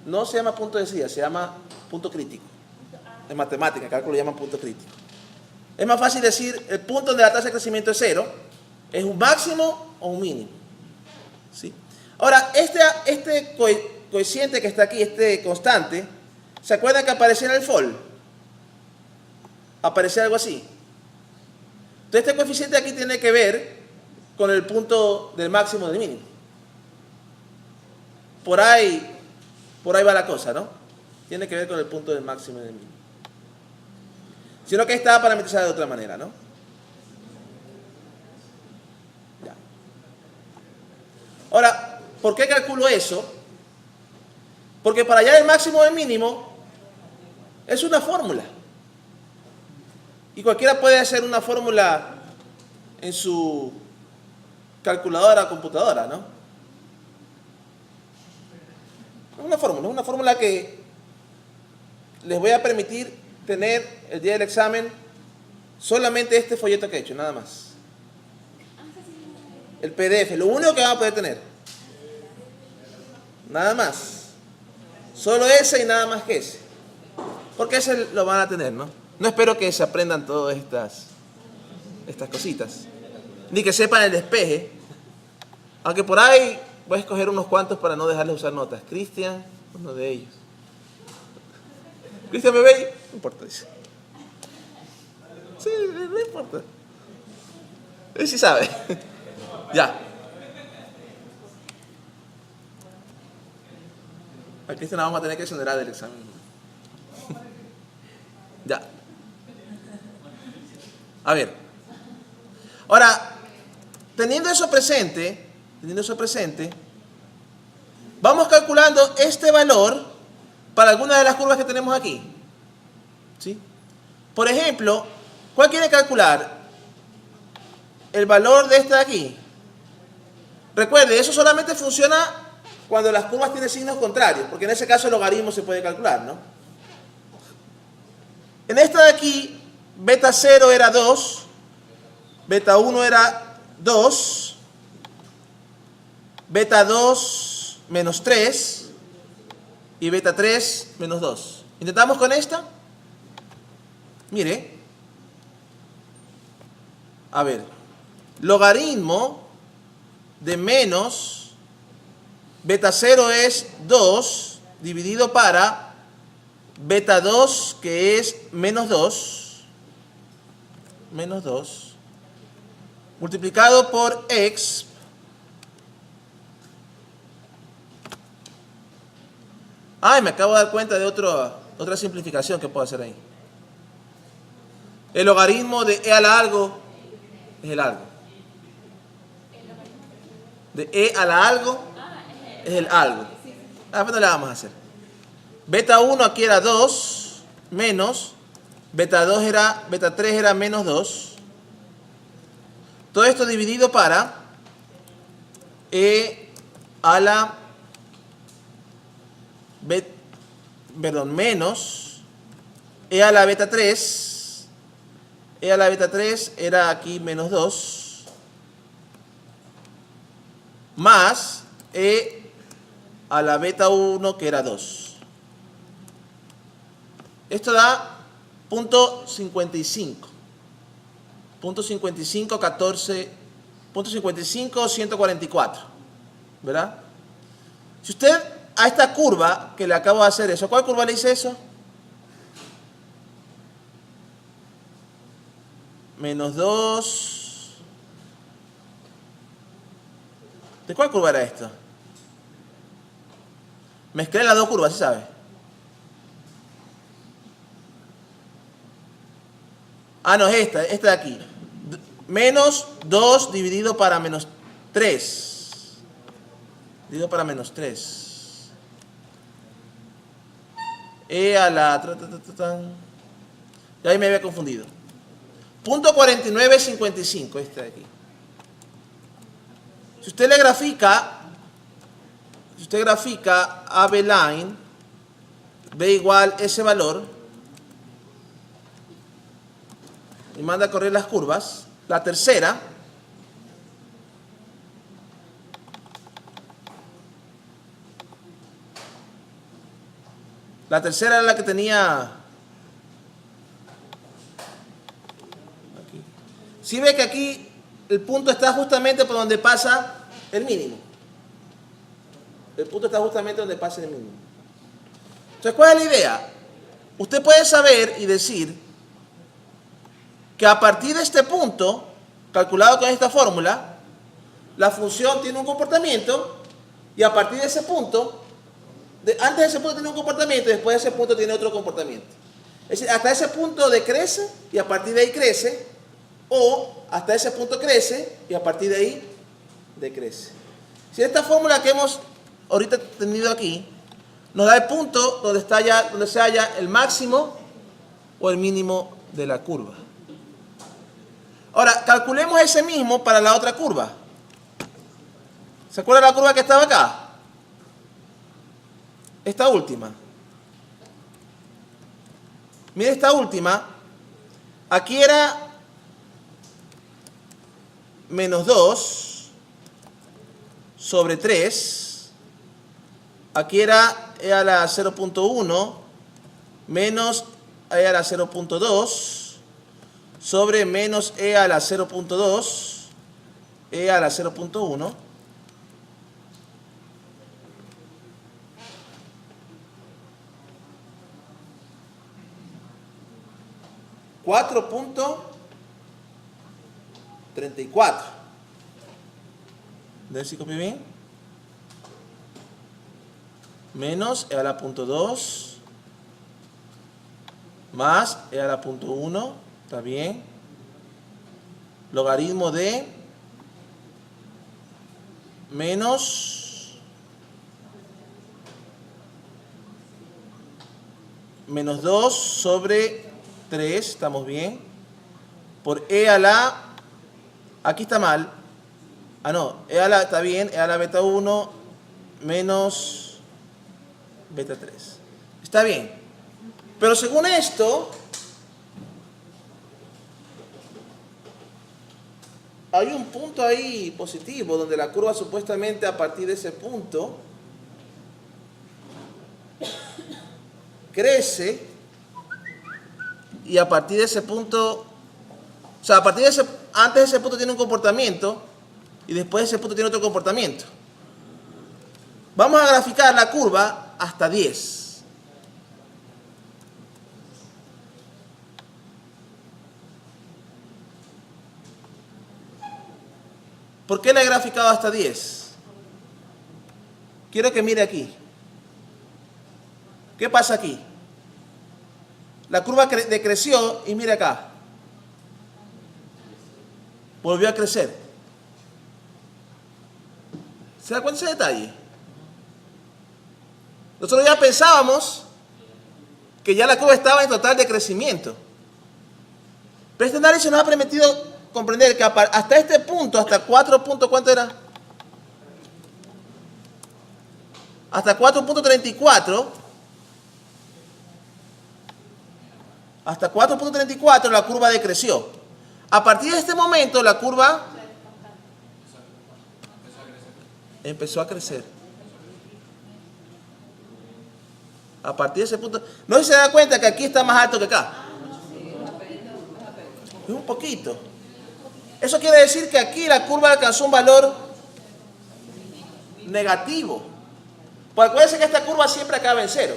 Speaker 1: No se llama punto de decida, se llama punto crítico. En matemática, en cálculo lo llaman punto crítico. Es más fácil decir el punto donde la tasa de crecimiento es 0, es un máximo o un mínimo. ¿Sí? Ahora, este coeficiente que está aquí, este constante, ¿se acuerdan que aparecía en el FOL? Aparecía algo así. Entonces, este coeficiente aquí tiene que ver con el punto del máximo del mínimo. Por ahí va la cosa, ¿no? Tiene que ver con el punto del máximo y del mínimo. Sino que está parametrizada de otra manera, ¿no? Ya. Ahora, ¿por qué calculo eso? Porque para hallar el máximo y el mínimo es una fórmula. Y cualquiera puede hacer una fórmula en su calculadora o computadora, ¿no? Es una fórmula que les voy a permitir tener el día del examen solamente este folleto que he hecho, nada más. El PDF, lo único que van a poder tener. Nada más. Solo ese y nada más que ese. Porque ese lo van a tener, ¿no? No espero que se aprendan todas estas cositas. Ni que sepan el despeje. Aunque por ahí voy a escoger unos cuantos para no dejarles usar notas. Cristian, uno de ellos. Cristian, ¿me ve? No importa, dice. Sí, no importa. Él sí sabe. Ya. A Cristian la vamos a tener que exonerar del examen. Ya. A ver. Ahora, teniendo eso presente, vamos calculando este valor para alguna de las curvas que tenemos aquí. ¿Sí? Por ejemplo, ¿cuál quiere calcular? El valor de este de aquí. Recuerde, eso solamente funciona cuando las curvas tienen signos contrarios, porque en ese caso el logaritmo se puede calcular, ¿no? En esta de aquí beta 0 era 2, beta 1 era 2, beta 2 menos 3 y beta 3 menos 2. ¿Intentamos con esta? Mire. A ver. Logaritmo de menos beta 0 es 2 dividido para beta 2 que es menos 2 multiplicado por x me acabo de dar cuenta de otra simplificación que puedo hacer ahí. El logaritmo de e a la algo es el algo. De e a la algo es el algo. Pues no le vamos a hacer. Beta 1 aquí era 2 menos beta 3 era menos 2. Todo esto dividido para e a la menos e a la beta 3. E a la beta 3 era aquí menos 2 más e a la beta 1 que era 2. Esto da punto 55. Punto 55, 14, punto 55, 144. ¿Verdad? Si usted a esta curva que le acabo de hacer eso, ¿cuál curva le hice eso? Menos 2. ¿De cuál curva era esto? Mezclé las dos curvas, ¿sí sabe? No, es esta de aquí. Menos 2 dividido para menos 3. Dividido para menos 3. E a la... Ya ahí me había confundido. Punto 49,55, este de aquí. Si usted grafica AB line, ve igual ese valor y manda a correr las curvas. La tercera era la que tenía aquí. Si ve que aquí el punto está justamente por donde pasa el mínimo. El punto está justamente donde pasa el mínimo. Entonces, ¿cuál es la idea? Usted puede saber y decir que a partir de este punto, calculado con esta fórmula, la función tiene un comportamiento y a partir de ese punto, antes de ese punto tiene un comportamiento y después de ese punto tiene otro comportamiento. Es decir, hasta ese punto decrece y a partir de ahí crece, o hasta ese punto crece y a partir de ahí decrece. Si esta fórmula que hemos ahorita tenido aquí nos da el punto donde se halla el máximo o el mínimo de la curva. Ahora, calculemos ese mismo para la otra curva. ¿Se acuerda la curva que estaba acá? Esta última. Mire esta última. Aquí era menos 2 sobre 3. Aquí era e a la 0.1 menos e a la 0.2 sobre menos e a la 0.2 e a la 0.1. $4.34. ¿De si copié bien? Menos e a la punto 2 más e a la punto 1, ¿está bien? Logaritmo de menos 2 sobre 3, ¿estamos bien? Por e a la, aquí está mal, no, e a la, está bien, e a la beta 1 menos beta 3. Está bien. Pero según esto, hay un punto ahí positivo donde la curva supuestamente a partir de ese punto crece y a partir de ese punto, o sea, a partir de ese, antes de ese punto tiene un comportamiento y después de ese punto tiene otro comportamiento. Vamos a graficar la curva hasta 10. ¿Por qué la he graficado hasta 10? Quiero que mire aquí. ¿Qué pasa aquí? La curva decreció y mire acá. Volvió a crecer. ¿Se da cuenta de ese detalle? Nosotros ya pensábamos que ya la curva estaba en total decrecimiento. Pero este análisis nos ha permitido comprender que hasta este punto, hasta 4 puntos, ¿cuánto era? Hasta 4.34, hasta 4.34 la curva decreció. A partir de este momento la curva empezó a crecer. A partir de ese punto, no sé si se da cuenta que aquí está más alto que acá. Es un poquito. Eso quiere decir que aquí la curva alcanzó un valor negativo. Pues acuérdense que esta curva siempre acaba en 0.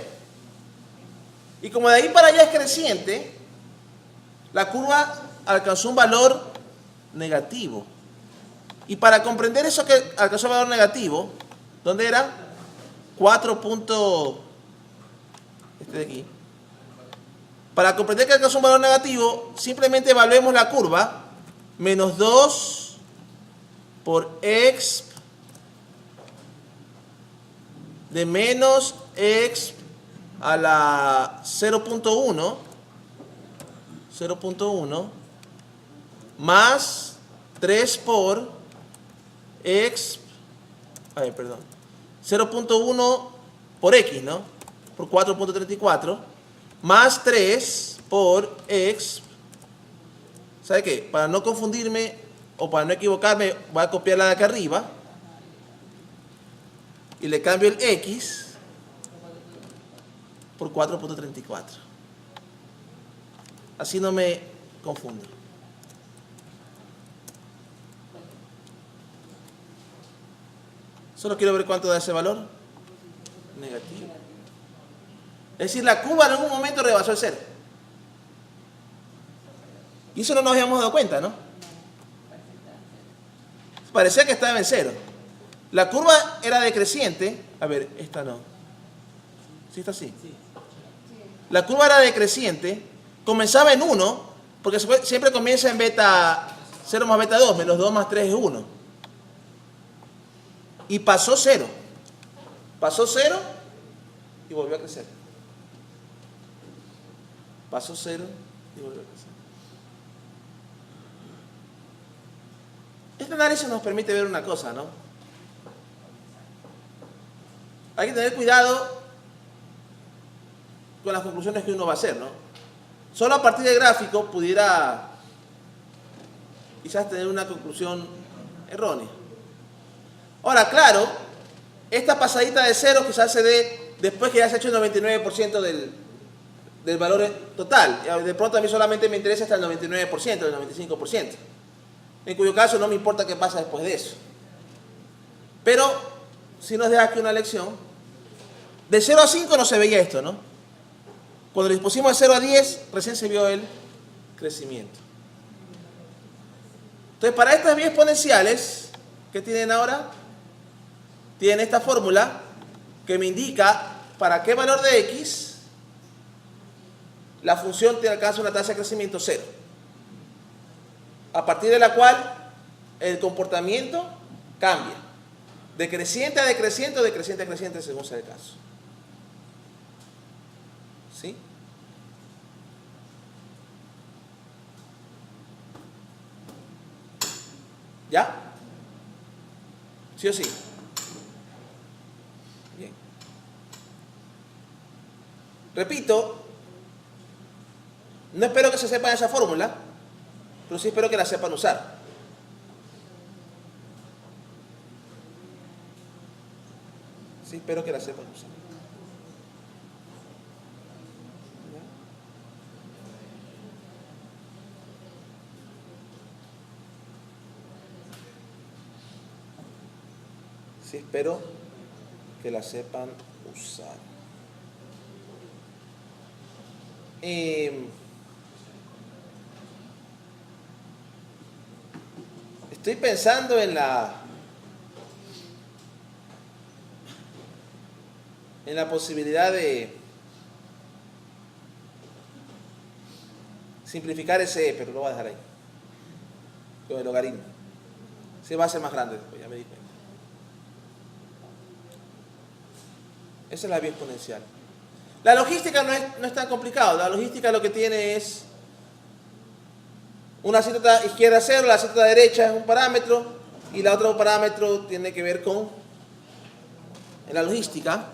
Speaker 1: Y como de ahí para allá es creciente, la curva alcanzó un valor negativo. Y para comprender eso que alcanzó un valor negativo, ¿dónde era? 4. Este de aquí. Para comprender que alcanzó un valor negativo, simplemente evaluemos la curva. Menos 2 por exp de menos exp a la 0.1 más 3 por exp, 0.1 por x, ¿no? Por 4.34 más 3 por exp. ¿Sabe qué? Para no confundirme o para no equivocarme, voy a copiar la de acá arriba y le cambio el x por 4.34. Así no me confundo. Solo quiero ver cuánto da ese valor. Negativo. Es decir, la curva en algún momento rebasó el 0. Y eso no nos habíamos dado cuenta, ¿no? Parecía que estaba en 0. La curva era decreciente. A ver, esta no. ¿Sí está así? La curva era decreciente. Comenzaba en 1, porque siempre comienza en beta 0 más beta 2, menos 2 más 3 es 1. Y pasó 0. Pasó 0 y volvió a crecer. Pasó 0 y volvió a crecer. Este análisis nos permite ver una cosa, ¿no? Hay que tener cuidado con las conclusiones que uno va a hacer, ¿no? Solo a partir del gráfico pudiera quizás tener una conclusión errónea. Ahora, claro, esta pasadita de 0 quizás se dé después que ya se ha hecho el 99% del valor total. De pronto a mí solamente me interesa hasta el 99%, el 95%. En cuyo caso no me importa qué pasa después de eso. Pero si nos deja aquí una lección. De 0 a 5 no se veía esto, ¿no? Cuando le pusimos de 0 a 10, recién se vio el crecimiento. Entonces, para estas vías exponenciales, ¿qué tienen ahora? Tienen esta fórmula que me indica para qué valor de x la función te alcanza una tasa de crecimiento 0. A partir de la cual el comportamiento cambia. De creciente a decreciente o de creciente a creciente según sea el caso. ¿Sí? ¿Ya? ¿Sí o sí? Bien. Repito, no espero que se sepan esa fórmula, pero sí espero que la sepan usar. Sí, espero que la sepan usar. Sí, espero que la sepan usar. Estoy pensando en la posibilidad de simplificar ese E, pero lo voy a dejar ahí. Con el logaritmo. Se va a hacer más grande después, ya me di cuenta. Esa es la vía exponencial. La logística no es tan complicado. La logística lo que tiene es una asíntota izquierda 0, la asíntota derecha es un parámetro y la otro parámetro tiene que ver con, en la logística,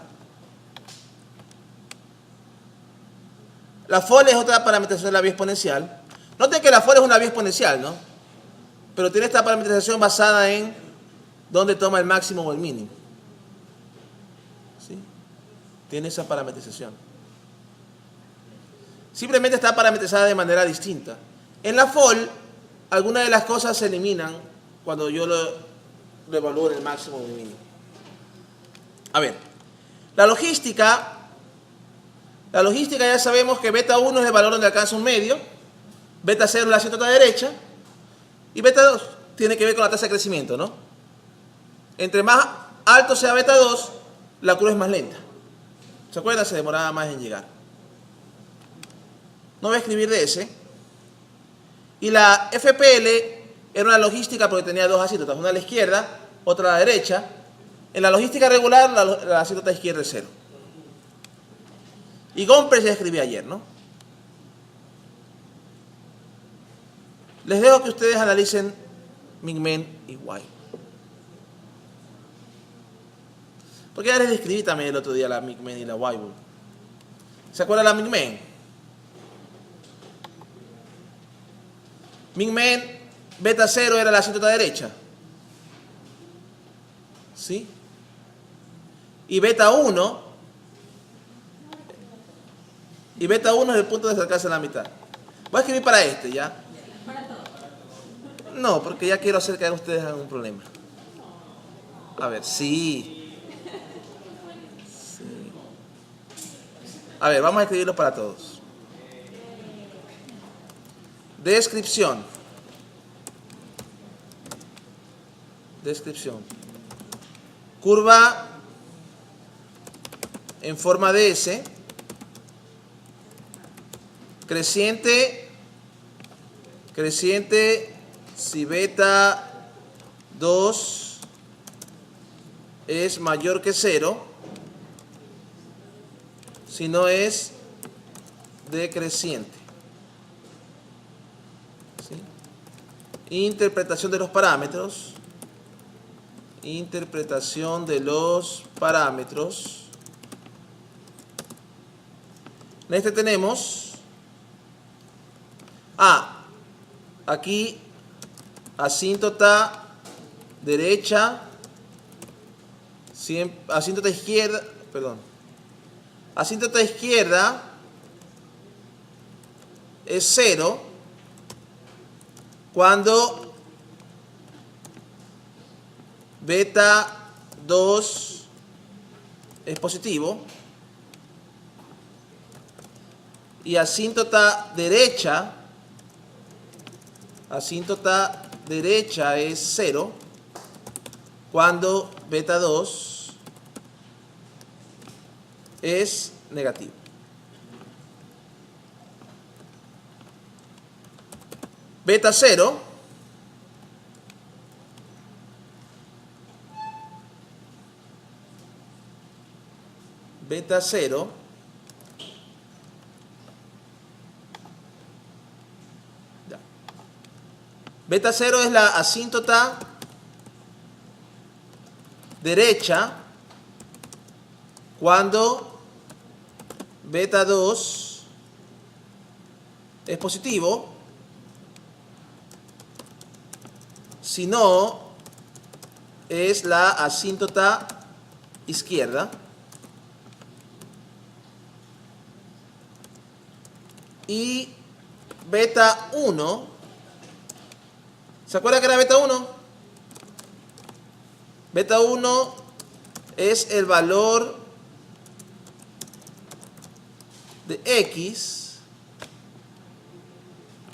Speaker 1: la FOL es otra parametrización de la vía exponencial. Noten que la FOL es una vía exponencial, ¿no? Pero tiene esta parametrización basada en dónde toma el máximo o el mínimo. ¿Sí? Tiene esa parametrización. Simplemente está parametrizada de manera distinta. En la FOL, algunas de las cosas se eliminan cuando yo lo evalúo en el máximo o el mínimo. A ver, la logística ya sabemos que beta 1 es el valor donde alcanza un medio, beta 0 es la asíntota derecha, y beta 2 tiene que ver con la tasa de crecimiento, ¿no? Entre más alto sea beta 2, la curva es más lenta. ¿Se acuerdan? Se demoraba más en llegar. No voy a escribir de ese. Y la FPL era una logística porque tenía dos asíntotas, una a la izquierda, otra a la derecha. En la logística regular, la asíntota izquierda es 0. Y Gompertz ya escribí ayer, ¿no? Les dejo que ustedes analicen Min-Men y Y. Porque ya les describí también el otro día la Min-Men y la Y. ¿Se acuerdan la Min-Men? Min-Men, beta 0 era la asíntota derecha. ¿Sí? Y beta 1 es el punto de acercarse a la mitad. Voy a escribir para este, ¿ya? No, porque ya quiero hacer que ustedes hagan un problema. A ver, sí. A ver, vamos a escribirlo para todos. Descripción. Curva en forma de S. Creciente si beta 2 es mayor que 0, si no es decreciente. ¿Sí? Interpretación de los parámetros. En este tenemos aquí asíntota derecha, asíntota izquierda es 0 cuando beta 2 es positivo y asíntota derecha es 0 cuando beta 2 es negativo. Beta 0 Beta 0 es la asíntota derecha cuando beta 2 es positivo, si no es la asíntota izquierda. Y beta 1, ¿se acuerda que era beta 1? Beta 1 es el valor de X.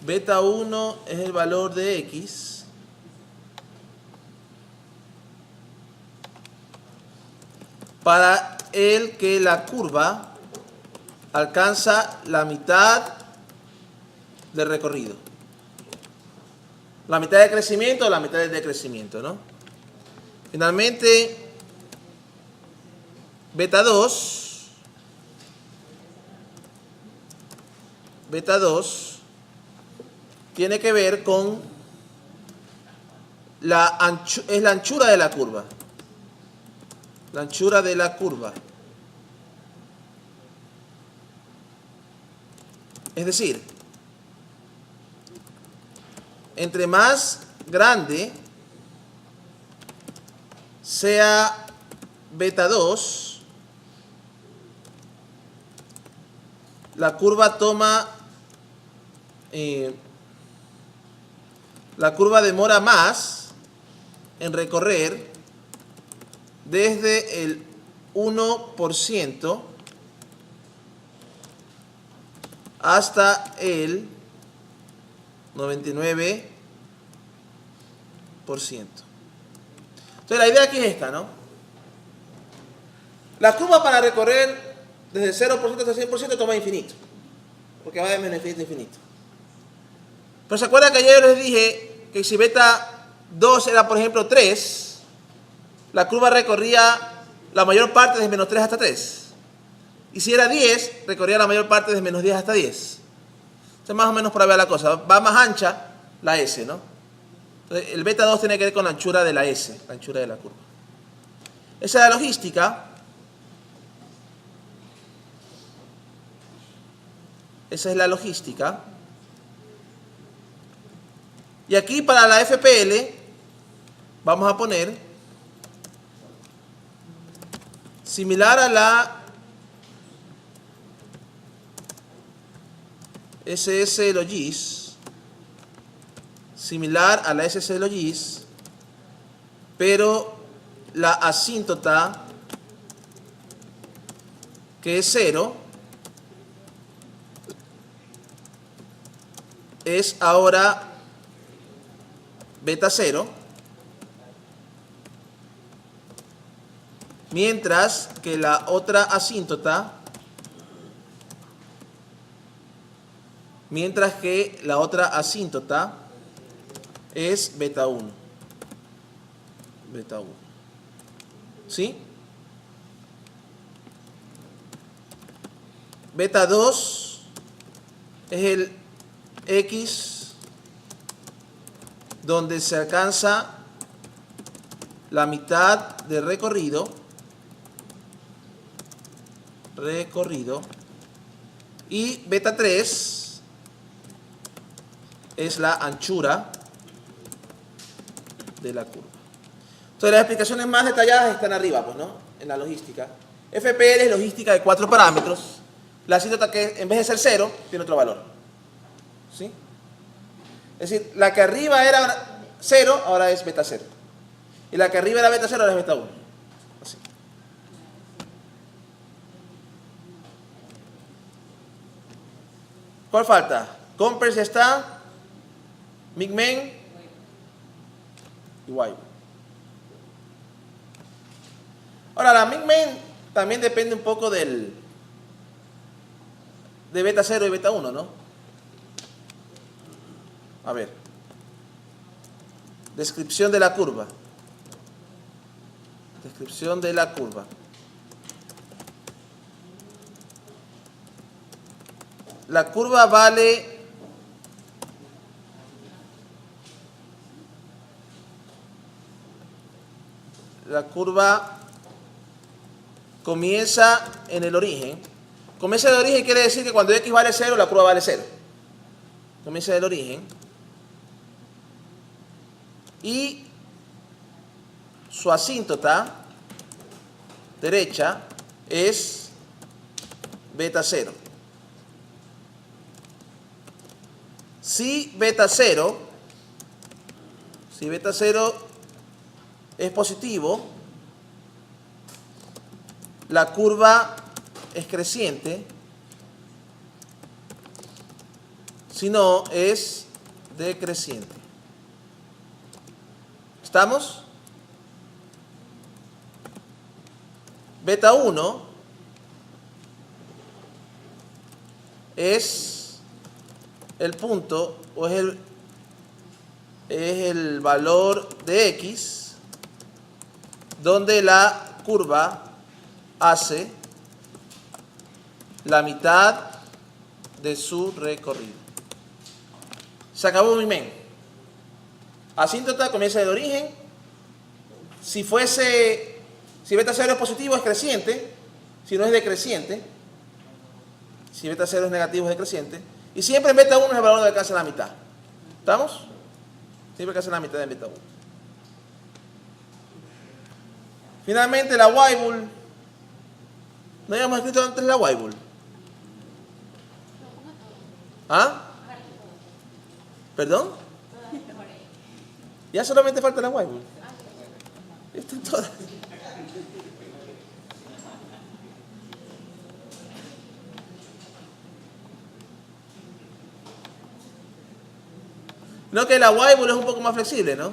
Speaker 1: Beta 1 es el valor de X para el que la curva alcanza la mitad del recorrido. La mitad de crecimiento o la mitad de decrecimiento, ¿no? Finalmente, beta 2 tiene que ver con la anchura de la curva. La anchura de la curva. Es decir, entre más grande sea beta 2, la curva demora más en recorrer desde el 1% hasta el 99%. Entonces la idea aquí es esta, ¿no? La curva para recorrer desde 0% hasta 100% toma infinito, porque va de menos infinito a infinito. Pero ¿se acuerdan que ayer les dije que si beta 2 era, por ejemplo, 3, la curva recorría la mayor parte desde menos 3 hasta 3? Y si era 10, recorría la mayor parte desde menos 10 hasta 10. Entonces más o menos por ahí va la cosa. Va más ancha la S, ¿no? Entonces, el beta 2 tiene que ver con la anchura de la S, la anchura de la curva. Esa es la logística. Esa es la logística. Y aquí para la FPL vamos a poner similar a la SS Logis, similar a la SS Logis, pero la asíntota, que es 0, es ahora beta 0, mientras que la otra asíntota, es beta 1. Beta 1. ¿Sí? Beta 2 es el X donde se alcanza la mitad del recorrido, y beta 3 es la anchura de la curva. Entonces las explicaciones más detalladas están arriba, pues, ¿no? En la logística. FPL es logística de 4 parámetros. La asíntota, que en vez de ser 0, tiene otro valor. ¿Sí? Es decir, la que arriba era 0, ahora es beta 0. Y la que arriba era beta 0, ahora es beta 1. Así. ¿Cuál falta? Compers ya está. Migmen y Y. Ahora, la Migmen también depende un poco de beta 0 y beta 1, ¿no? A ver. Descripción de la curva. Descripción de la curva. La curva vale comienza en el origen. Comienza en el origen quiere decir que cuando X vale 0, la curva vale 0. Comienza en el origen. Y su asíntota derecha es beta 0. Si beta 0 es positivo, la curva es creciente. Si no, es decreciente. ¿Estamos? Beta 1 es el punto o es el valor de X donde la curva hace la mitad de su recorrido. Se acabó mi men. Asíntota comienza del origen. Si beta 0 es positivo es creciente, si no es decreciente. Si beta 0 es negativo es decreciente. Y siempre en beta 1 es el valor de alcance a la mitad. ¿Estamos? Siempre alcanza la mitad de beta 1. Finalmente la Weibull. ¿No habíamos escrito antes la Weibull? ¿Ah? ¿Perdón? Ya solamente falta la Weibull. Están todas. No, que la Weibull es un poco más flexible, ¿no?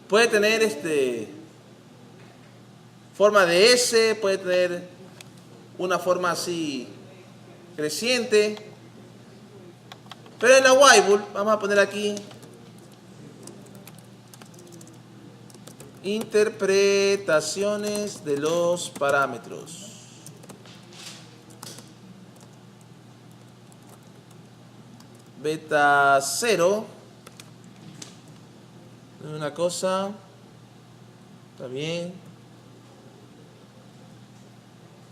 Speaker 1: Puede tener forma de S, puede tener una forma así creciente. Pero en la Weibull, vamos a poner aquí interpretaciones de los parámetros. Beta 0. Una cosa. Está bien.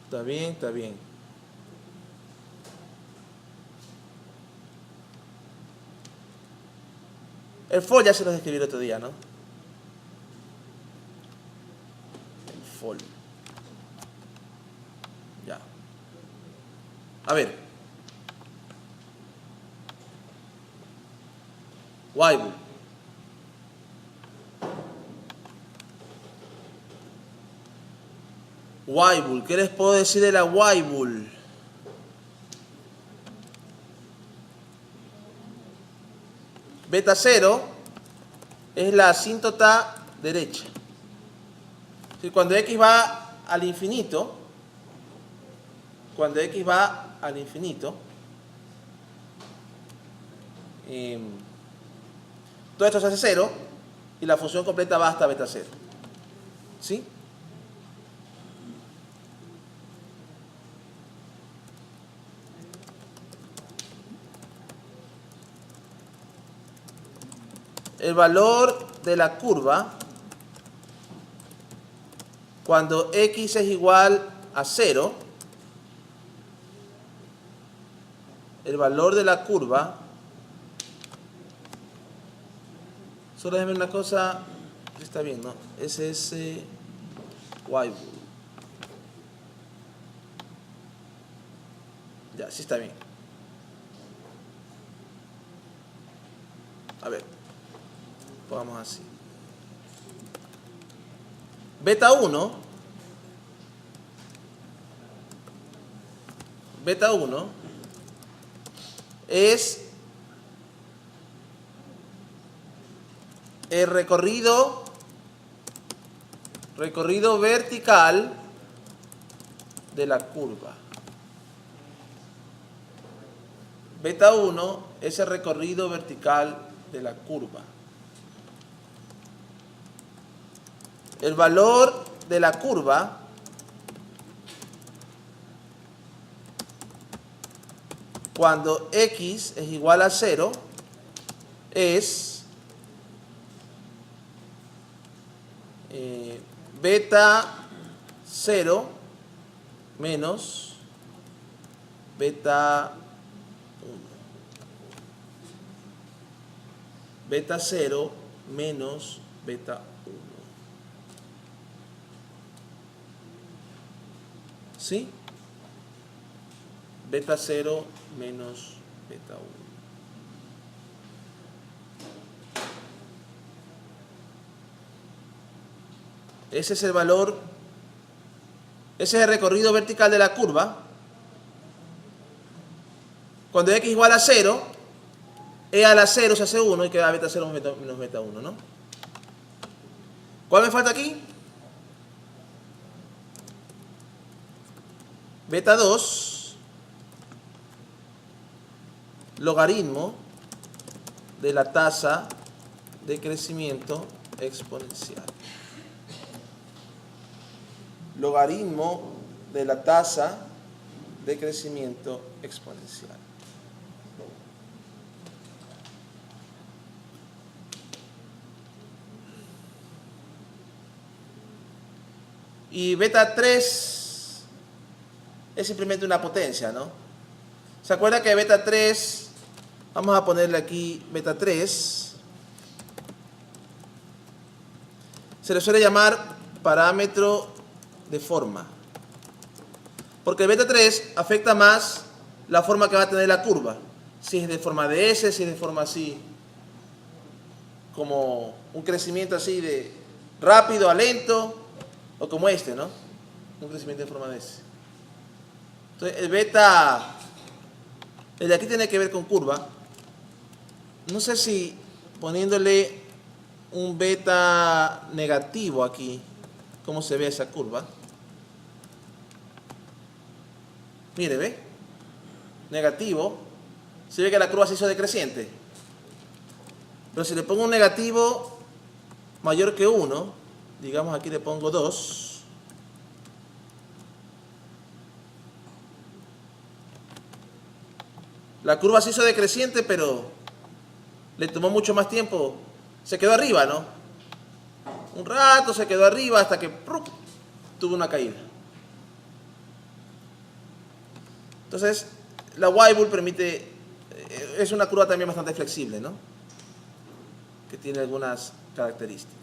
Speaker 1: Está bien, está bien. El FOL ya se los escribí el otro día, ¿no? El FOL. Ya. A ver. Weibull. Weibull. ¿Qué les puedo decir de la Weibull? Beta 0 es la asíntota derecha. Si cuando X va al infinito, todo esto se hace 0 y la función completa va hasta beta 0. ¿Sí? El valor de la curva cuando X es igual a 0, el valor de la curva, solo déjenme una cosa, está bien, ¿no? SS Weibull. Ya, sí está bien. A ver, pongamos así. Beta 1 es el recorrido vertical de la curva. Beta 1 es el recorrido vertical de la curva. El valor de la curva cuando X es igual a 0 es beta 0 menos beta 1. Beta 0 menos beta 1. ¿Sí? Beta 0 menos beta 1. Ese es el valor, ese es el recorrido vertical de la curva. Cuando x igual a 0, e a la 0 se hace 1 y queda beta 0 menos beta 1, ¿no? ¿Cuál me falta aquí? Beta 2 logaritmo de la tasa de crecimiento exponencial. Logaritmo de la tasa de crecimiento exponencial. Y beta 3 es simplemente una potencia, ¿no? ¿Se acuerda que beta 3, vamos a ponerle aquí beta 3, se le suele llamar parámetro de forma? Porque el beta 3 afecta más la forma que va a tener la curva. Si es de forma de S, si es de forma así, como un crecimiento así de rápido a lento, o como este, ¿no? Un crecimiento en forma de S. Entonces, el beta, el de aquí tiene que ver con curva. No sé si poniéndole un beta negativo aquí, ¿cómo se ve esa curva? Mire, ¿ve? Negativo. Se ve que la curva se hizo decreciente. Pero si le pongo un negativo mayor que 1, digamos aquí le pongo 2, la curva se hizo decreciente, pero le tomó mucho más tiempo. Se quedó arriba, ¿no? Un rato se quedó arriba hasta que ¡prup!, tuvo una caída. Entonces, la Weibull permite, es una curva también bastante flexible, ¿no? Que tiene algunas características.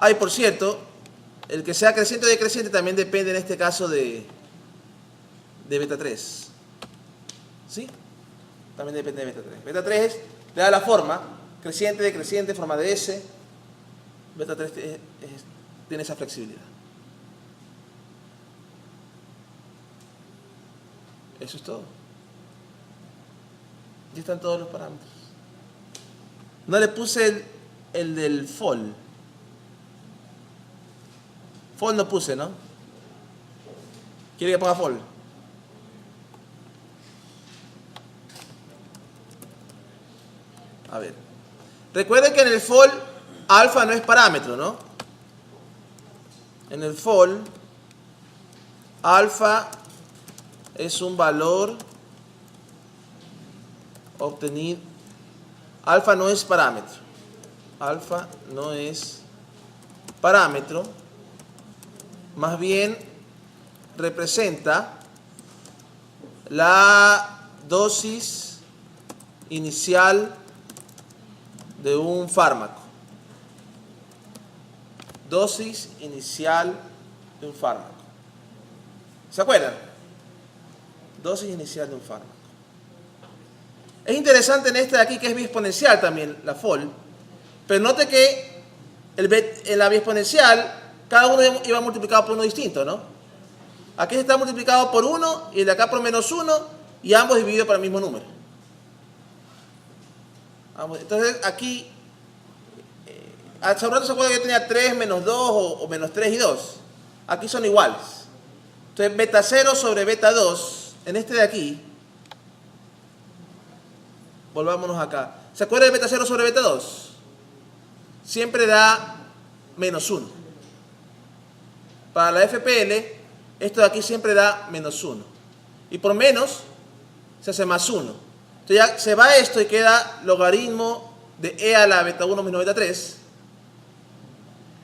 Speaker 1: Y por cierto, el que sea creciente o decreciente también depende en este caso de beta 3. ¿Sí? También depende de beta 3. Beta 3 le da la forma, creciente, decreciente, forma de S. Beta 3 tiene esa flexibilidad. Eso es todo. Ya están todos los parámetros. No le puse el del FOL. FOL no puse, ¿no? ¿Quiere que ponga FOL? A ver. Recuerden que en el FOL alfa no es parámetro, ¿no? En el FOL alfa es un valor obtenido. Alfa no es parámetro. Alfa no es parámetro. Más bien representa la dosis inicial de un fármaco. Dosis inicial de un fármaco. ¿Se acuerdan? Dosis inicial de un fármaco. Es interesante en este de aquí que es biexponencial también, la FOL. Pero note que en la biexponencial cada uno iba multiplicado por uno distinto, ¿no? Aquí está multiplicado por 1 y el de acá por menos 1 y ambos divididos por el mismo número. Entonces aquí, hace un rato se acuerda que yo tenía 3 menos 2 o menos 3 y 2. Aquí son iguales. Entonces beta 0 sobre beta 2, en este de aquí, volvámonos acá. ¿Se acuerda de beta 0 sobre beta 2? Siempre da menos 1. Para la FPL, esto de aquí siempre da menos 1. Y por menos se hace más 1. Entonces ya se va esto y queda logaritmo de e a la beta 1 menos beta 3.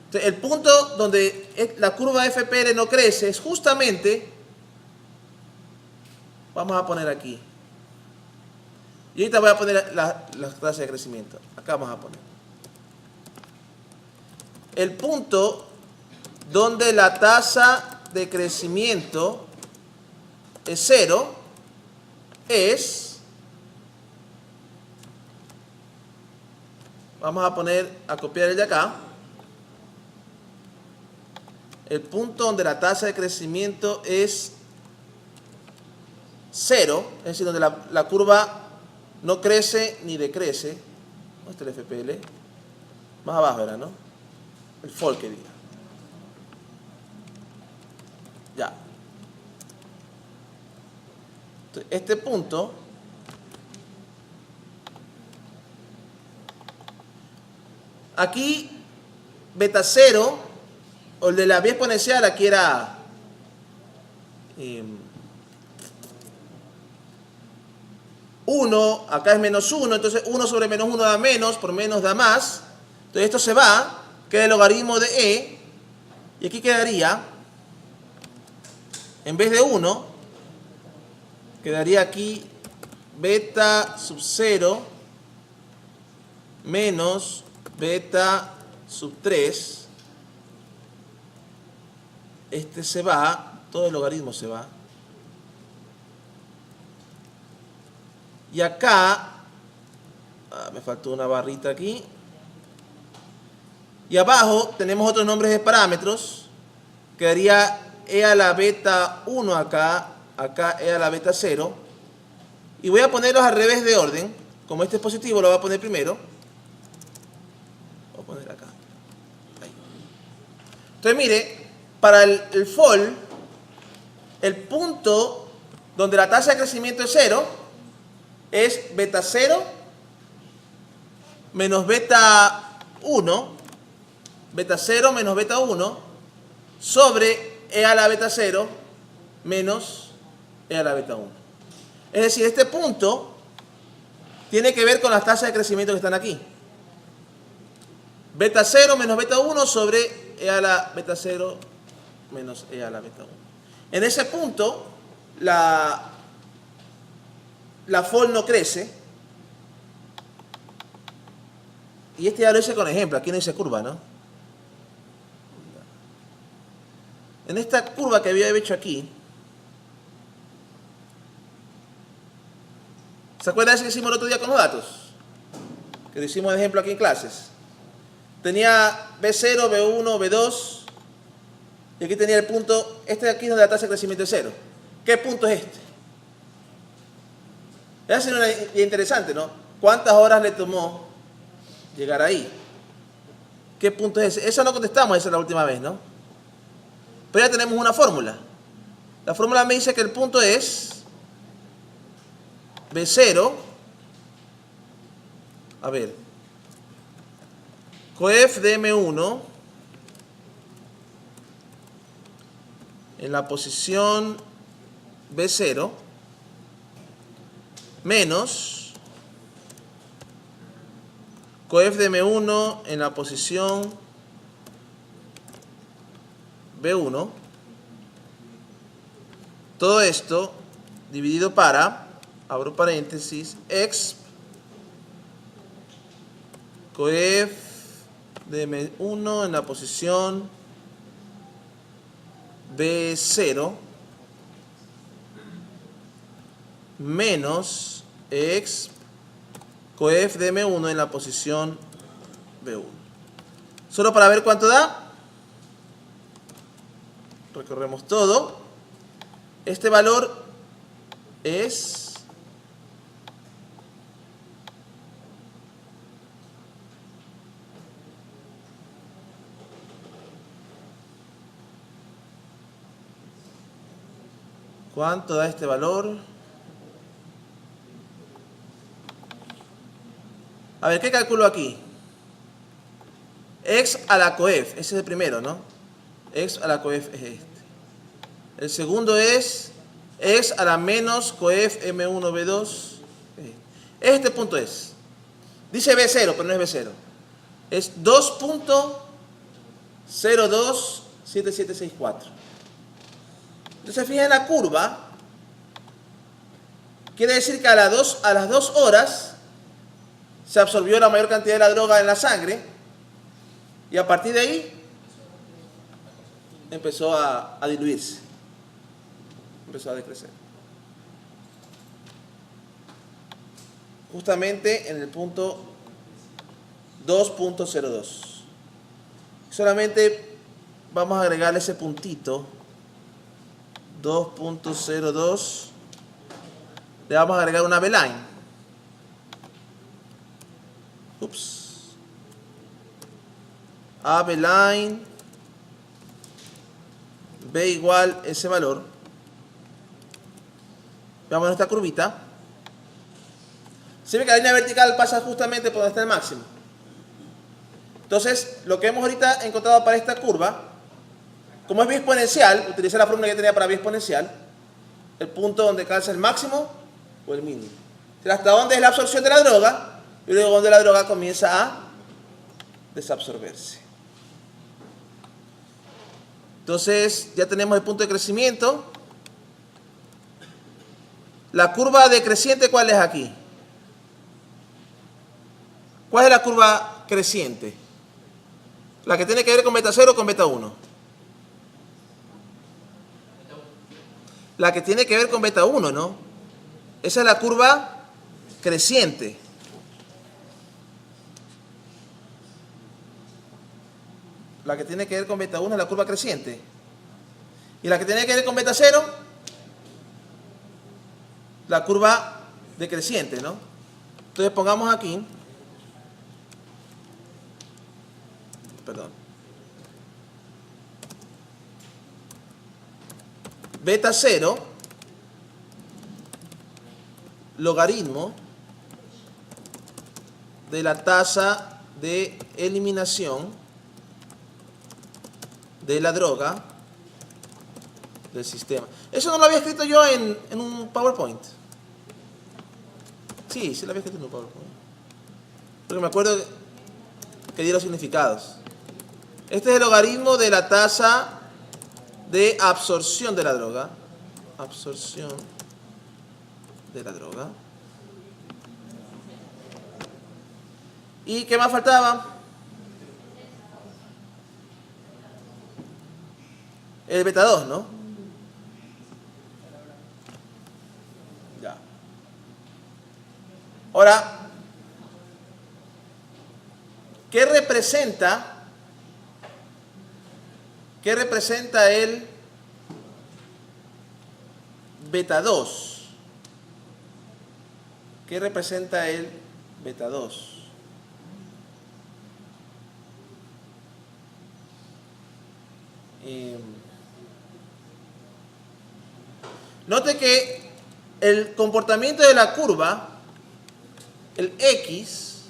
Speaker 1: Entonces el punto donde la curva FPL no crece es justamente, vamos a poner aquí. Y ahorita voy a poner las tasas de crecimiento. Acá vamos a poner. El punto donde la tasa de crecimiento es 0 es, vamos a copiar el de acá, el punto donde la tasa de crecimiento es 0, es decir, donde la curva no crece ni decrece. ¿Dónde está el FPL? Más abajo era, ¿no? El FOL que diga. Ya. Entonces, este punto aquí, beta 0, o el de la vía exponencial, aquí era 1, acá es menos 1, entonces 1 sobre menos 1 da menos, por menos da más. Entonces esto se va, queda el logaritmo de e, y aquí quedaría, en vez de 1, quedaría aquí beta sub 0 menos beta sub 3. Este se va, todo el logaritmo se va. Y acá, me faltó una barrita aquí. Y abajo tenemos otros nombres de parámetros. Quedaría e a la beta 1 acá, acá e a la beta 0. Y voy a ponerlos al revés de orden. Como este es positivo, lo voy a poner primero. Voy a poner acá. Ahí. Entonces mire, para el FOL, el punto donde la tasa de crecimiento es 0 es beta 0 menos beta 1, beta 0 menos beta 1 sobre e a la beta 0 menos e a la beta 1. Es decir, este punto tiene que ver con las tasas de crecimiento que están aquí. Beta 0 menos beta 1 sobre e a la beta 0 menos e a la beta 1. En ese punto, la FOL no crece. Y este ya lo hice con ejemplo, aquí no hice curva, ¿no? En esta curva que había hecho aquí, ¿se acuerdan de eso que hicimos el otro día con los datos? Que lo hicimos de ejemplo aquí en clases. Tenía B0, B1, B2, y aquí tenía el punto, este de aquí es donde la tasa de crecimiento es 0. ¿Qué punto es este? Es una idea interesante, ¿no? ¿Cuántas horas le tomó llegar ahí? ¿Qué punto es ese? Eso no contestamos, esa es la última vez, ¿no? Pero ya tenemos una fórmula. La fórmula me dice que el punto es B0, a ver, coef de M1 en la posición B0 menos coef de M1 en la posición B1, todo esto dividido para, abro paréntesis, exp coef de M1 en la posición B0 menos exp coef de M1 en la posición B1. Solo para ver cuánto da. Recorremos todo. Este valor es ¿cuánto da este valor? A ver, ¿qué calculo aquí? X a la coef, ese es el primero, ¿no? X a la coef es este. El segundo es X a la menos coef M1 B2. Este punto es. Dice B0, pero no es B0. Es 2.027764. Entonces, fíjense en la curva. Quiere decir que a las 2 horas se absorbió la mayor cantidad de la droga en la sangre. Y a partir de ahí empezó a diluirse, empezó a decrecer. Justamente en el punto 2.02. Solamente vamos a agregarle ese puntito 2.02. Le vamos a agregar una B-line. Ups. A B-line. B igual ese valor. Veamos nuestra curvita. Se ve que la línea vertical pasa justamente por donde está el máximo. Entonces, lo que hemos ahorita encontrado para esta curva, como es vía exponencial, utilicé la fórmula que tenía para vía exponencial, el punto donde calza el máximo o el mínimo. Hasta dónde es la absorción de la droga y luego donde la droga comienza a desabsorberse. Entonces, ya tenemos el punto de crecimiento. La curva decreciente, ¿cuál es aquí? ¿Cuál es la curva creciente? La que tiene que ver con beta 0 o con beta 1. La que tiene que ver con beta 1, ¿no? Esa es la curva creciente. La que tiene que ver con beta 1 es la curva creciente. Y la que tiene que ver con beta 0, la curva decreciente, ¿no? Entonces pongamos aquí, perdón, beta 0 logaritmo de la tasa de eliminación de la droga del sistema. Eso no lo había escrito yo en un PowerPoint. Sí, lo había escrito en un PowerPoint. Porque me acuerdo que di los significados. Este es el logaritmo de la tasa de absorción de la droga. Absorción de la droga. ¿Y qué más faltaba? El beta 2, ¿no? Ya. Ahora, ¿qué representa el beta 2? ¿Qué representa el beta 2? Note que el comportamiento de la curva, el X,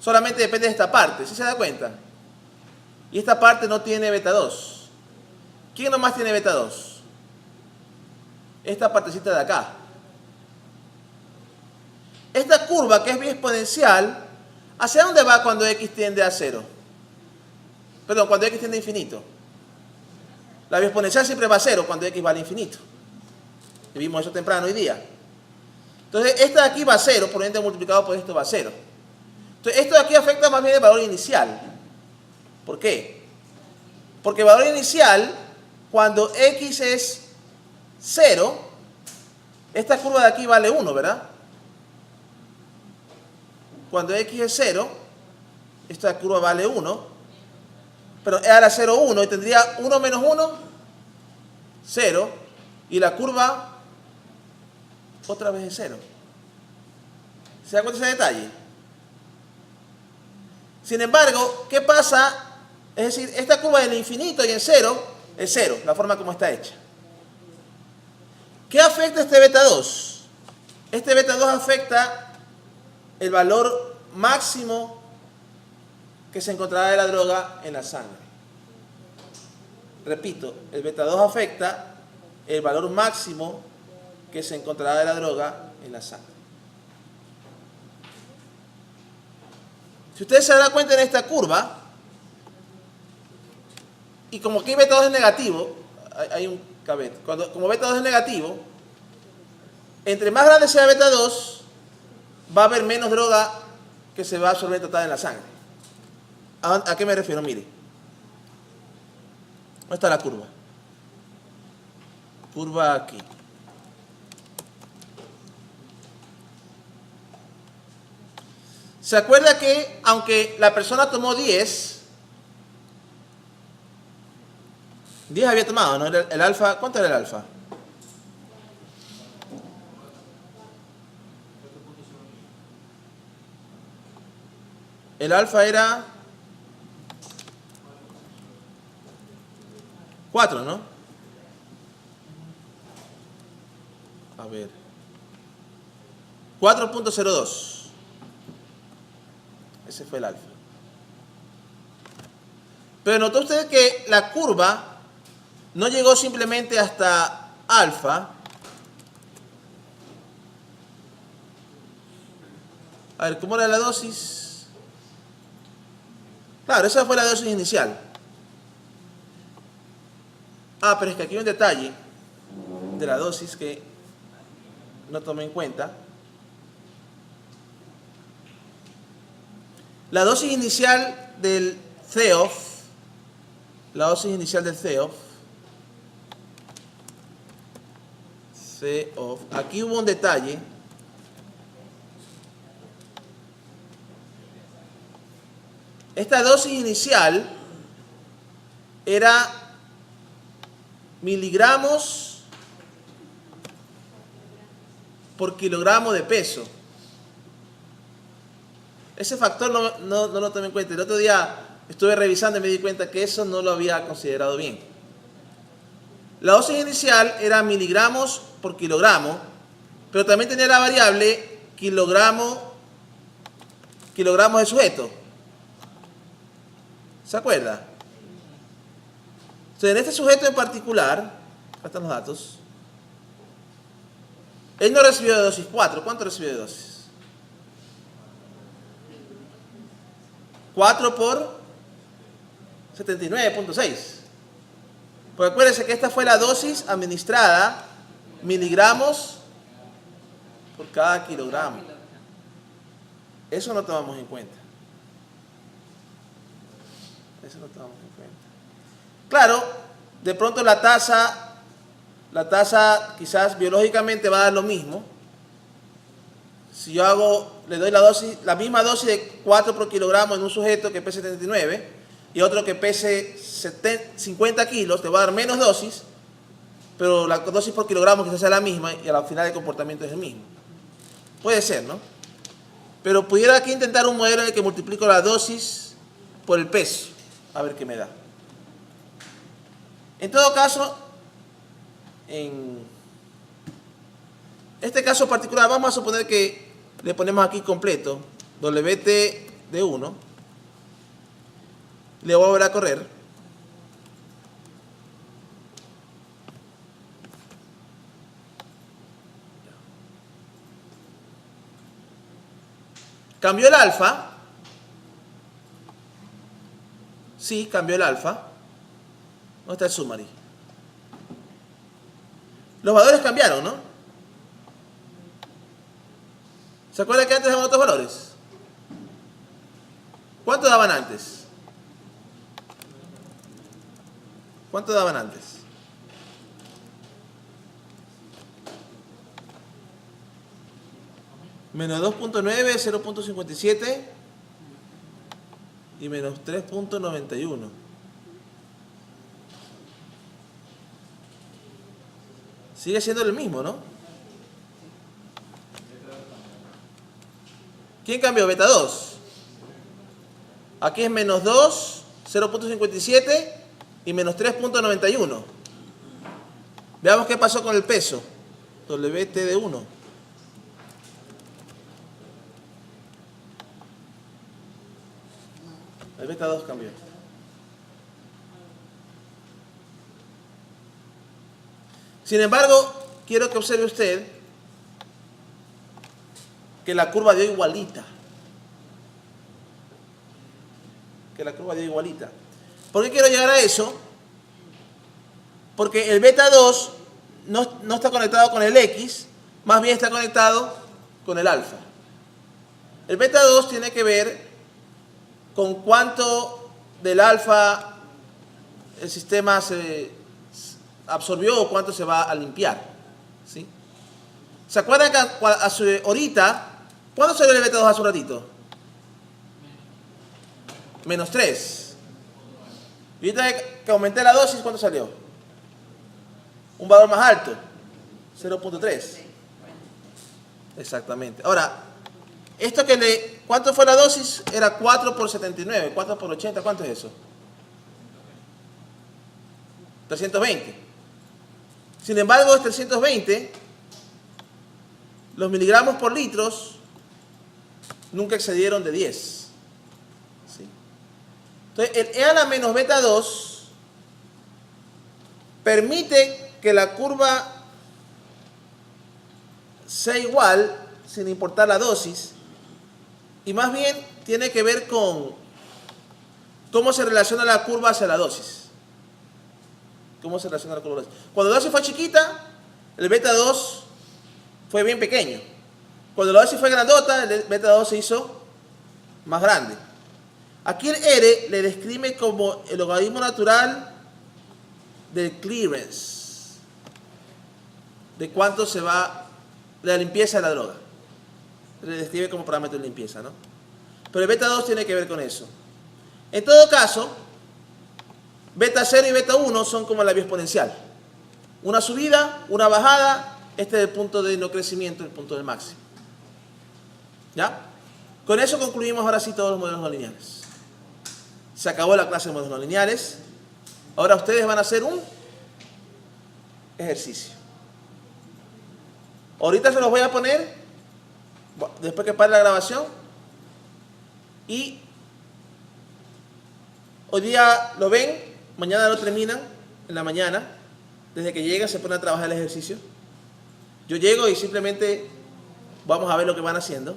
Speaker 1: solamente depende de esta parte, ¿sí se da cuenta? Y esta parte no tiene beta 2. ¿Quién nomás tiene beta 2? Esta partecita de acá. Esta curva, que es vía exponencial, ¿hacia dónde va cuando X tiende a 0? Perdón, cuando X tiende a infinito. La vía exponencial siempre va a 0 cuando X va al infinito. Y vimos eso temprano hoy día. Entonces, esta de aquí va a 0, por ende multiplicado por esto va a 0. Entonces, esto de aquí afecta más bien el valor inicial. ¿Por qué? Porque el valor inicial, cuando X es 0, esta curva de aquí vale 1, ¿verdad? Cuando X es 0, esta curva vale 1. Pero era 0, 1 y tendría 1 menos 1, 0. Y la curva otra vez es 0. ¿Se da cuenta de ese detalle? Sin embargo, ¿qué pasa? Es decir, esta curva en el infinito y en 0 es 0, la forma como está hecha. ¿Qué afecta este beta 2? Este beta 2 afecta el valor máximo que se encontrará de la droga en la sangre. Repito, el beta 2 afecta el valor máximo que se encontrará de la droga en la sangre. Si ustedes se dan cuenta en esta curva, y como aquí beta 2 es negativo, hay un caveto, como beta 2 es negativo, entre más grande sea beta 2, va a haber menos droga que se va a absorber total en la sangre. ¿A qué me refiero? Mire. ¿Dónde está la curva? Curva aquí. ¿Se acuerda que aunque la persona tomó 10 había tomado, ¿no? El alfa, ¿cuánto era el alfa? El alfa era 4, ¿no? A ver. 4.02. Ese fue el alfa. Pero notó usted que la curva no llegó simplemente hasta alfa. A ver, ¿cómo era la dosis? Claro, esa fue la dosis inicial. Ah, pero es que aquí hay un detalle de la dosis que no tomé en cuenta. La dosis inicial del CEOF, aquí hubo un detalle. Esta dosis inicial era miligramos por kilogramo de peso. Ese factor no lo tomé en cuenta. El otro día estuve revisando y me di cuenta que eso no lo había considerado bien. La dosis inicial era miligramos por kilogramo, pero también tenía la variable kilogramos de sujeto. ¿Se acuerda? Entonces, en este sujeto en particular, acá están los datos, él no recibió de dosis 4. ¿Cuánto recibió de dosis? 4 por 79.6. Porque acuérdense que esta fue la dosis administrada, miligramos por cada kilogramo. Eso no tomamos en cuenta. Claro, de pronto la tasa quizás biológicamente va a dar lo mismo. Si yo le doy la misma dosis de 4 por kilogramo en un sujeto que pese 79 y otro que pese 50 kilos, te va a dar menos dosis, pero la dosis por kilogramo quizás sea la misma y al final el comportamiento es el mismo. Puede ser, ¿no? Pero pudiera aquí intentar un modelo en el que multiplico la dosis por el peso, a ver qué me da. En todo caso, en este caso particular, vamos a suponer que le ponemos aquí completo, WT de 1, le voy a volver a correr. ¿Cambió el alfa? Sí, cambió el alfa. ¿Dónde está el summary? Los valores cambiaron, ¿no? ¿Se acuerdan que antes daban otros valores? ¿Cuánto daban antes? ¿Cuánto daban antes? Menos 2.9, 0.57 y menos 3.91. Sigue siendo el mismo, ¿no? ¿Quién cambió? Beta 2. Aquí es menos 2, 0.57 y menos 3.91. Veamos qué pasó con el peso. WT de 1. El beta 2 cambió. Sin embargo, quiero que observe usted que la curva dio igualita. ¿Por qué quiero llegar a eso? Porque el beta 2 no está conectado con el X, más bien está conectado con el alfa. El beta 2 tiene que ver con cuánto del alfa el sistema se absorbió o cuánto se va a limpiar. ¿Sí? ¿Se acuerdan que ahorita, cuánto salió el beta 2 hace un ratito? Menos 3. Y ahorita que aumenté la dosis, ¿cuánto salió? Un valor más alto, 0.3. Exactamente. Ahora, esto ¿cuánto fue la dosis? Era 4 por 79, 4 por 80, ¿cuánto es eso? 320. Sin embargo, es 320, los miligramos por litros nunca excedieron de 10. ¿Sí? Entonces, el E a la menos beta 2 permite que la curva sea igual sin importar la dosis, y más bien tiene que ver con cómo se relaciona la curva hacia la dosis. ¿Cómo se relaciona la curva? Cuando la dosis fue chiquita, el beta 2 fue bien pequeño. Cuando la dosis fue grandota, el beta 2 se hizo más grande. Aquí el R le describe como el logaritmo natural del clearance, de cuánto se va la limpieza de la droga. Le describe como parámetro de limpieza, ¿no? Pero el beta 2 tiene que ver con eso. En todo caso, beta 0 y beta 1 son como la vía exponencial. Una subida, una bajada, este es el punto de no crecimiento, el punto del máximo. ¿Ya? Con eso concluimos ahora sí todos los modelos no lineales. Se acabó la clase de modelos no lineales. Ahora ustedes van a hacer un ejercicio. Ahorita se los voy a poner, después que pare la grabación, y hoy día lo ven, mañana lo terminan, en la mañana, desde que llegan se ponen a trabajar el ejercicio. Yo llego y simplemente vamos a ver lo que van haciendo,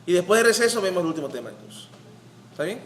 Speaker 1: y después de receso vemos el último tema del curso. ¿Está bien?